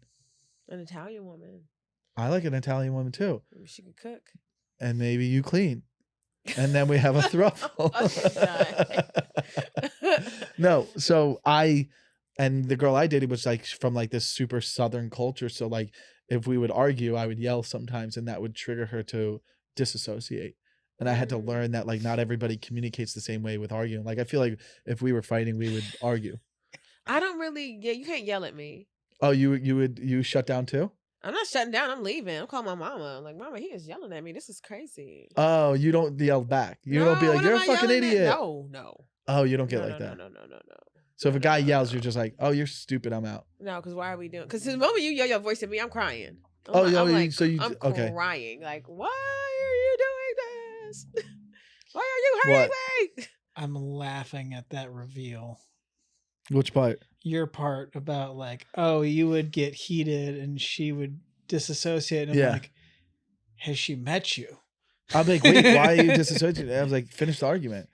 An Italian woman. I like an Italian woman too. Maybe she could cook. And maybe you clean. And then we have a throuple. No, so and the girl I dated was like from like this super Southern culture. So like if we would argue, I would yell sometimes and that would trigger her to disassociate. And I had to learn that like not everybody communicates the same way with arguing. Like I feel like if we were fighting, we would argue. I don't really. Yeah, you can't yell at me. Oh, you shut down too? I'm not shutting down. I'm leaving. I'm calling my mama. I'm like, Mama, he is yelling at me. This is crazy. Oh, you don't yell back. You don't be like, you're a fucking idiot. No. Oh, you don't get like that. No. So if a guy yells, you're just like, oh, you're stupid. I'm out. No, because why are we doing? Because the moment you yell your voice at me, I'm crying. I'm okay. Crying. Like, why are you doing this? Why are you hurting me? I'm laughing at that reveal. Which part? Your part about like, oh, you would get heated and she would disassociate. And I'm like, has she met you? I'm like, wait, why are you disassociating? I was like, finish the argument.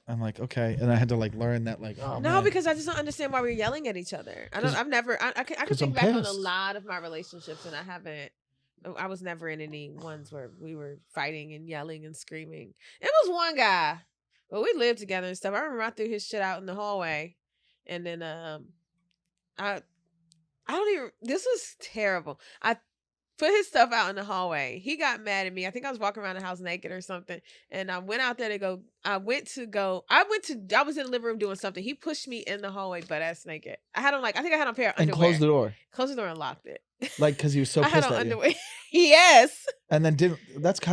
I'm like, okay. And I had to like learn that like, oh, no, man. Because I just don't understand why we're yelling at each other. I can think back on a lot of my relationships and I was never in any ones where we were fighting and yelling and screaming. It was one guy, but we lived together and stuff. I remember I threw his shit out in the hallway. And then I don't even, this was terrible. I put his stuff out in the hallway. He got mad at me. I think I was walking around the house naked or something. And I went out there to go, I was in the living room doing something. He pushed me in the hallway butt ass naked. I think I had on a pair of underwear. And closed the door. Closed the door and locked it. Like, cause he was so pissed I had on at underwear. you. Yes. And then that's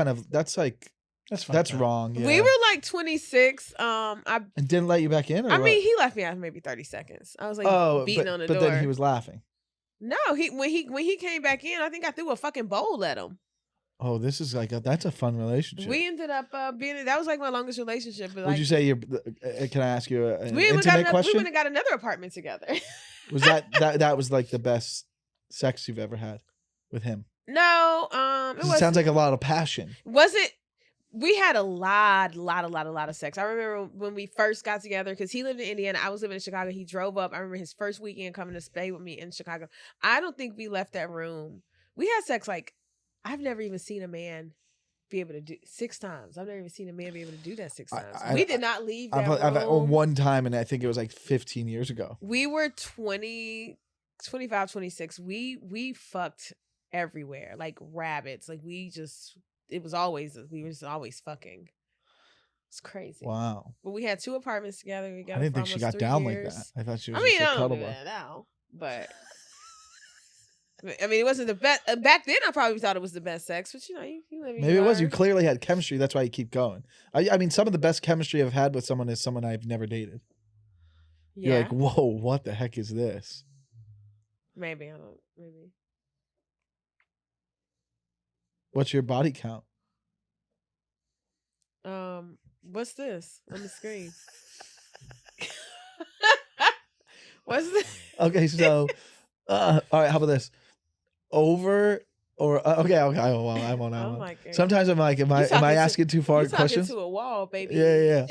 wrong. Yeah. We were like 26. And didn't let you back in? Or mean, he left me after maybe 30 seconds. I was like beating on the door. But then he was laughing. No, when he came back in, I think I threw a fucking bowl at him. Oh, this is like that's a fun relationship. We ended up being that was like my longest relationship. But Would like, you say you're? Can I ask you an we went intimate we question? went and got another apartment together. Was that was like the best sex you've ever had with him? No, It sounds like a lot of passion. Was it? We had a lot of sex. I remember when we first got together because he lived in Indiana. I was living in Chicago. He drove up. I remember his first weekend coming to stay with me in Chicago. I don't think we left that room. We had sex like I've never even seen a man be able to do 6 times. I've never even seen a man be able to do that 6 times. We did not leave that room. One time, and I think it was like 15 years ago. We were 20, 25, 26. We fucked everywhere like rabbits. Like we were just always fucking. It's crazy. Wow. But we had 2 apartments together. We got I didn't think she got down like that. I thought she was just a I don't cuddle do ball. that now, but I mean, it wasn't the best. Back then, I probably thought it was the best sex, but you live. Maybe it was. You clearly had chemistry. That's why you keep going. I mean, some of the best chemistry I've had with someone is someone I've never dated. Yeah. You're like, whoa, what the heck is this? Maybe I don't. Maybe. What's your body count? What's this on the screen? What's this? Okay, so, all right. How about this? Over or okay. Well, I won't. Oh my God. Sometimes I'm like, am I asking too far questions? To a wall, baby. Yeah.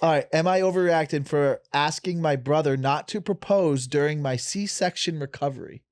All right. Am I overreacting for asking my brother not to propose during my C-section recovery?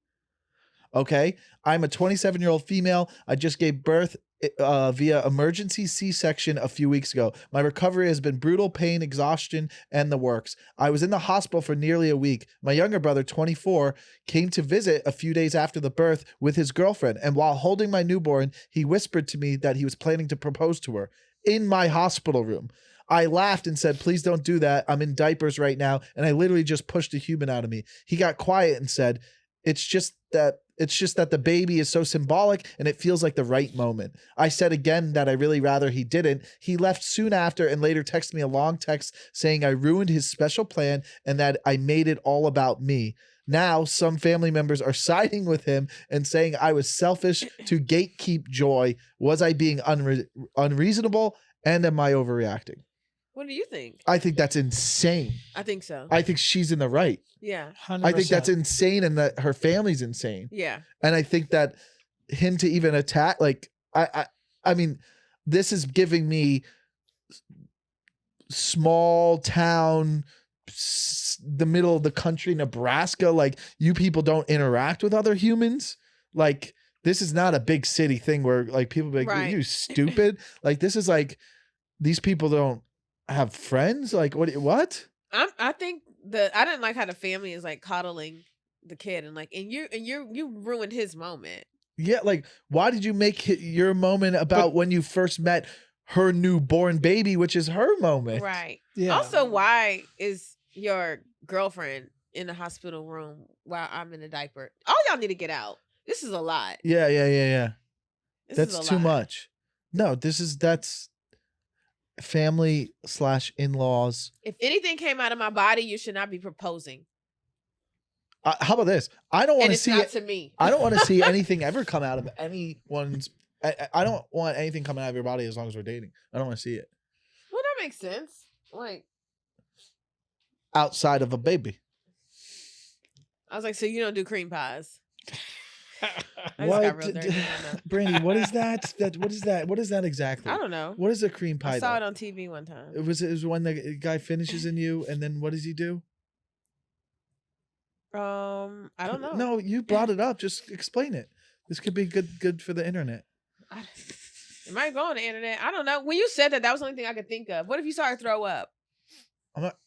Okay. I'm a 27-year-old female. I just gave birth via emergency C-section a few weeks ago. My recovery has been brutal pain, exhaustion, and the works. I was in the hospital for nearly a week. My younger brother, 24, came to visit a few days after the birth with his girlfriend. And while holding my newborn, he whispered to me that he was planning to propose to her in my hospital room. I laughed and said, please don't do that. I'm in diapers right now. And I literally just pushed a human out of me. He got quiet and said, it's just that the baby is so symbolic and it feels like the right moment. I said again that I really rather he didn't. He left soon after and later texted me a long text saying I ruined his special plan and that I made it all about me. Now, some family members are siding with him and saying I was selfish to gatekeep joy. Was I being unreasonable? And am I overreacting? What do you think? I think that's insane. I think so. I think she's in the right. Yeah. 100%. I think that's insane and that her family's insane. Yeah. And I think that him to even attack, like, I mean, this is giving me small town, the middle of the country, Nebraska. Like, you people don't interact with other humans. Like, this is not a big city thing where like people be like, Right. you stupid. Like, this is like, these people don't have friends. Like, what? I think I didn't like how the family is like coddling the kid and like you ruined his moment. Yeah, like, why did you make your moment about when you first met her newborn baby, which is her moment? Right. Yeah. Also, why is your girlfriend in the hospital room while I'm in a diaper? All y'all need to get out. This is a lot. Yeah. This That's is a too lot. much. No, that's family / in-laws. If anything came out of my body, you should not be proposing. How about this? I don't want And to it's see not it. to me. I don't want to see anything ever come out of anyone's. I don't want anything coming out of your body as long as we're dating. I don't want to see it Well, that makes sense. Like, outside of a baby. I was like, so you don't do cream pies? I just What, got real dirty. I know. Brandi? What is that? What is that? What is that exactly? I don't know. What is a cream pie? I saw though? it on TV one time. It was when the guy finishes in you, and then what does he do? I don't know. No, you brought it up. Just explain it. This could be good for the internet. It might go on the internet. I don't know. When you said that was the only thing I could think of. What if you saw her throw up?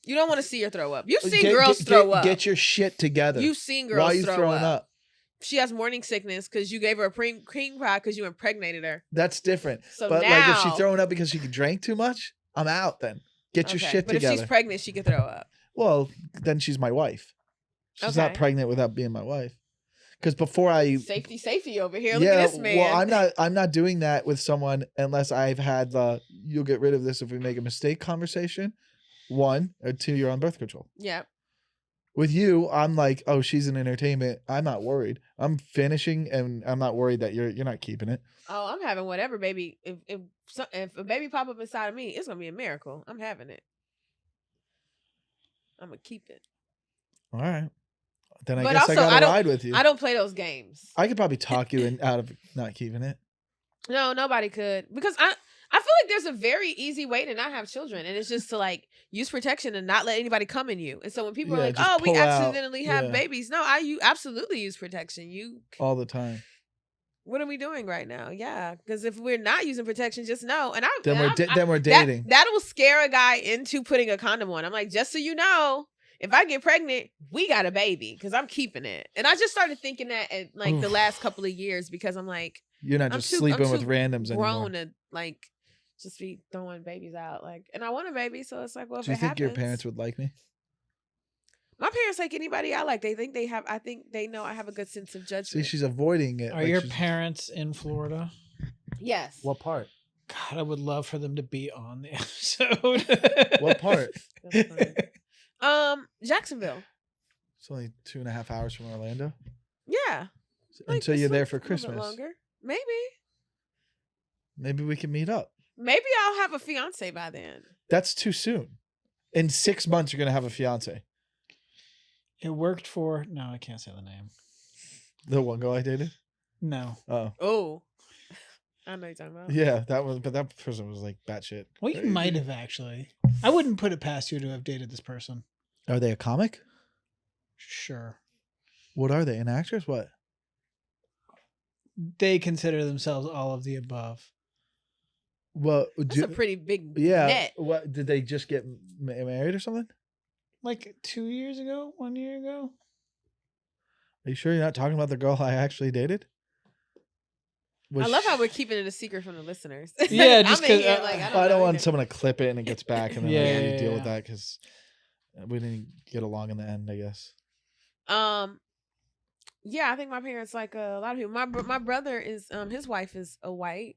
You don't want to see her throw up. You've seen girls throw up. Get your shit together. You've seen girls Why are you throw throwing up? She has morning sickness because you gave her a cream pie because you impregnated her. That's different. So but now, like if she's throwing up because she drank too much, I'm out then. Get your shit together. But if she's pregnant, she could throw up. Well, then she's my wife. She's not pregnant without being my wife. Because before safety over here. Look at this man. Well, I'm not doing that with someone unless I've had the you'll get rid of this if we make a mistake conversation. 1 or 2, you're on birth control. Yeah. With you, I'm like, oh, she's in entertainment. I'm not worried. I'm finishing, and I'm not worried that you're not keeping it. Oh, I'm having whatever baby. If a baby pop up inside of me, it's gonna be a miracle. I'm having it. I'm gonna keep it. All right. Then I But guess also, I gotta I don't- ride with you. I don't play those games. I could probably talk you out of not keeping it. No, nobody could, because I feel like there's a very easy way to not have children, and it's just to like use protection and not let anybody come in you. And so when people are Yeah, like, just "Oh, we pull out. accidentally have Yeah. babies," no, you absolutely use protection. All the time. What are we doing right now? Yeah, because if we're not using protection, just know. And Then we're dating. That will scare a guy into putting a condom on. I'm like, just so you know, if I get pregnant, we got a baby because I'm keeping it. And I just started thinking that at like the last couple of years because I'm like, You're not just sleeping with randoms anymore. grown to like just be throwing babies out. Like, and I want a baby, so it's like, well, if Do you it think happens, your parents would like me? My parents like anybody I like. They think they have. I think they know I have a good sense of judgment. See, she's avoiding it. Are your parents in Florida? Yes. What part? God, I would love for them to be on the episode. What part? Jacksonville. It's only 2.5 hours from Orlando. Yeah. Until you're there for a little bit Christmas. longer. Maybe. Maybe we can meet up. Maybe I'll have a fiance by then. That's too soon. In 6 months, you're gonna have a fiance. It worked for. No, I can't say the name. The one girl I dated. No. Oh. I know you're talking about. Yeah, that person was like batshit. Well, you might have actually. I wouldn't put it past you to have dated this person. Are they a comic? Sure. What are they? An actress? What? They consider themselves all of the above. Well, That's a pretty big yeah. net. What did they just get married or something? Like 2 years ago, 1 year ago. Are you sure you're not talking about the girl I actually dated? I love how we're keeping it a secret from the listeners. Yeah, just I'm in because here like, I don't want someone to clip it and it gets back and then Yeah, I have to yeah, deal yeah. with that because we didn't get along in the end, I guess. Yeah, I think my parents like a lot of people. My brother is his wife is a white.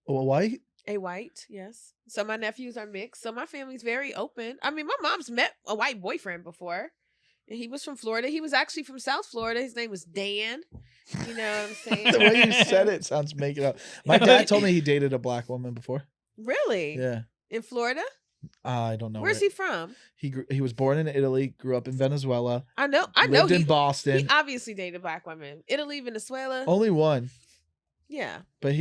Oh, white? A white, yes. So my nephews are mixed. So my family's very open. I mean, my mom's met a white boyfriend before. And he was from Florida. He was actually from South Florida. His name was Dan. You know what I'm saying? The way you said it sounds making up. My dad told me he dated a black woman before. Really? Yeah. In Florida? I don't know. Where's he from? He was born in Italy, grew up in Venezuela. I know. Lived in Boston. He obviously dated black women. Italy, Venezuela. Only one. Yeah. But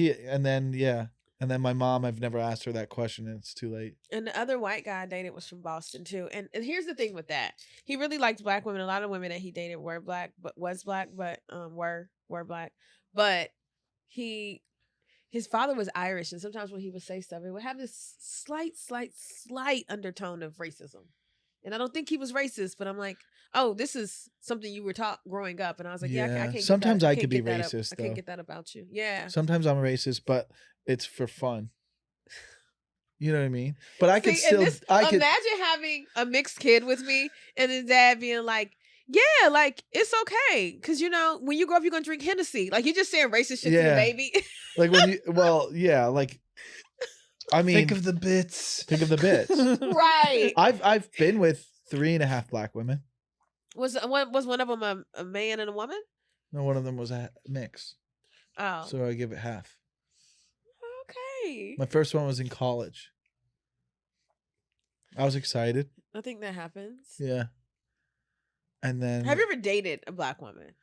and then my mom, I've never asked her that question, and it's too late. And the other white guy I dated was from Boston too. And here's the thing with that. He really liked black women. A lot of women that he dated were black, but were black. But his father was Irish, and sometimes when he would say stuff, it would have this slight undertone of racism. And I don't think he was racist, but I'm like, oh, this is something you were taught growing up. And I was like, yeah, I can't. Sometimes I can't could be get that up. racist, I can't though. get that about you. Yeah. Sometimes I'm racist, but it's for fun. You know what I mean? But I could still. Imagine having a mixed kid with me, and his dad being like, "Yeah, like it's okay, because you know when you grow up, you're gonna drink Hennessy." Like you're just saying racist shit to the baby. Like when you, like. I mean, think of the bits. Right. I've been with 3.5 black women. Was one of them a man and a woman? No, one of them was a mix. Oh. So I give it half. Okay. My first one was in college. I was excited. I think that happens. Yeah. And then. Have you ever dated a black woman?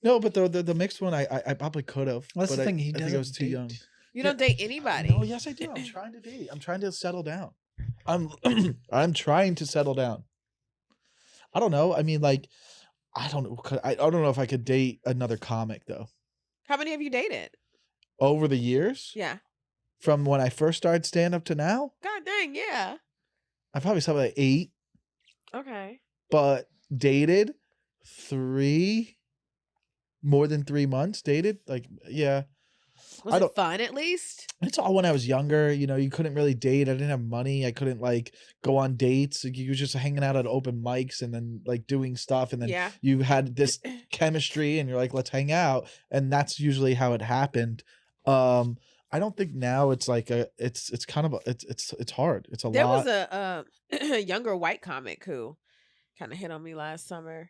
No, but the mixed one, I probably could have. Well, that's but the thing. I think I was too young. You don't date anybody. No, yes, I do. I'm trying to date. I'm trying to settle down. I'm trying to settle down. I don't know. I mean, like, I don't know. I don't know if I could date another comic though. How many have you dated? Over the years? Yeah. From when I first started stand up to now? God dang, yeah. I probably saw like 8. Okay. But dated 3, more than 3 months dated. Like, yeah. Was it fun at least? It's all when I was younger. You know, you couldn't really date. I didn't have money. I couldn't like go on dates. Like, you were just hanging out at open mics and then like doing stuff. And then you had this chemistry and you're like, let's hang out. And that's usually how it happened. I don't think now it's like it's kind of it's hard. It's a lot. There was a younger white comic who kind of hit on me last summer,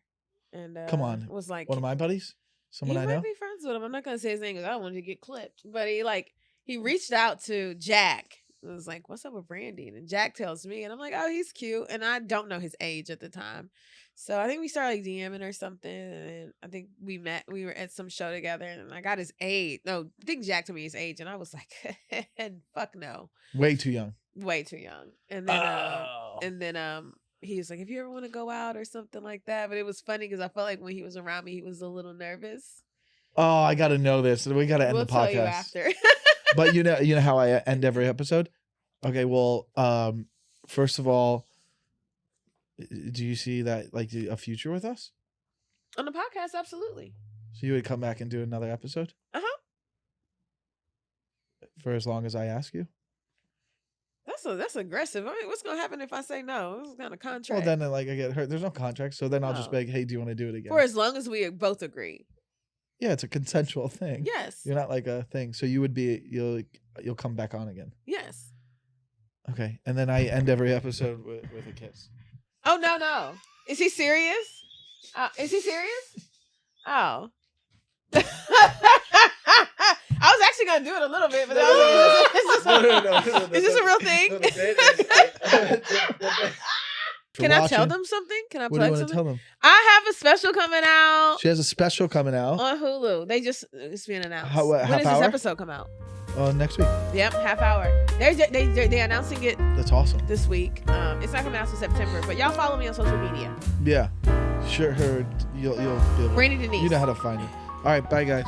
and Come on. was like One of my buddies? Someone you I might know? be friends with him. I'm not gonna say his name because I don't want to get clipped. But he reached out to Jack. It was like, "What's up with Brandi?" And Jack tells me, and I'm like, "Oh, he's cute." And I don't know his age at the time, so I think we started like DMing or something. And I think we met. We were at some show together, and I got his age. No, I think Jack told me his age, and I was like, "Fuck no, Way too young. way too young." And then he was like, "If you ever want to go out or something like that," but it was funny because I felt like when he was around me, he was a little nervous. Oh, I got to know this. We got to end We'll the podcast. tell you after. But you know how I end every episode? Okay, well, first of all, do you see that like a future with us? On the podcast, absolutely. So you would come back and do another episode? Uh-huh. For as long as I ask you? That's aggressive. I mean, what's gonna happen if I say no? This is kind of contract. Well, then like I get hurt. There's no contract, so then I'll just be like, "Hey, do you want to do it again?" For as long as we both agree. Yeah, it's a consensual thing. Yes. You're not like a thing. So you would be you'll come back on again. Yes. Okay, and then I end every episode with a kiss. Oh no! Is he serious? Is he serious? Oh. I was actually gonna do it a little bit, but then I was like, is this a real thing? Can I tell them something? Can I What do plug you want to something? tell them? I have a special coming out She has a special coming out on Hulu. It's being announced. What, when half does hour? this episode come out? Next week. Yep, half hour. They're announcing it That's awesome. this week. It's not coming out until September, but y'all follow me on social media. Yeah, sure. You'll Brandi Denise. You know how to find it. All right, bye guys.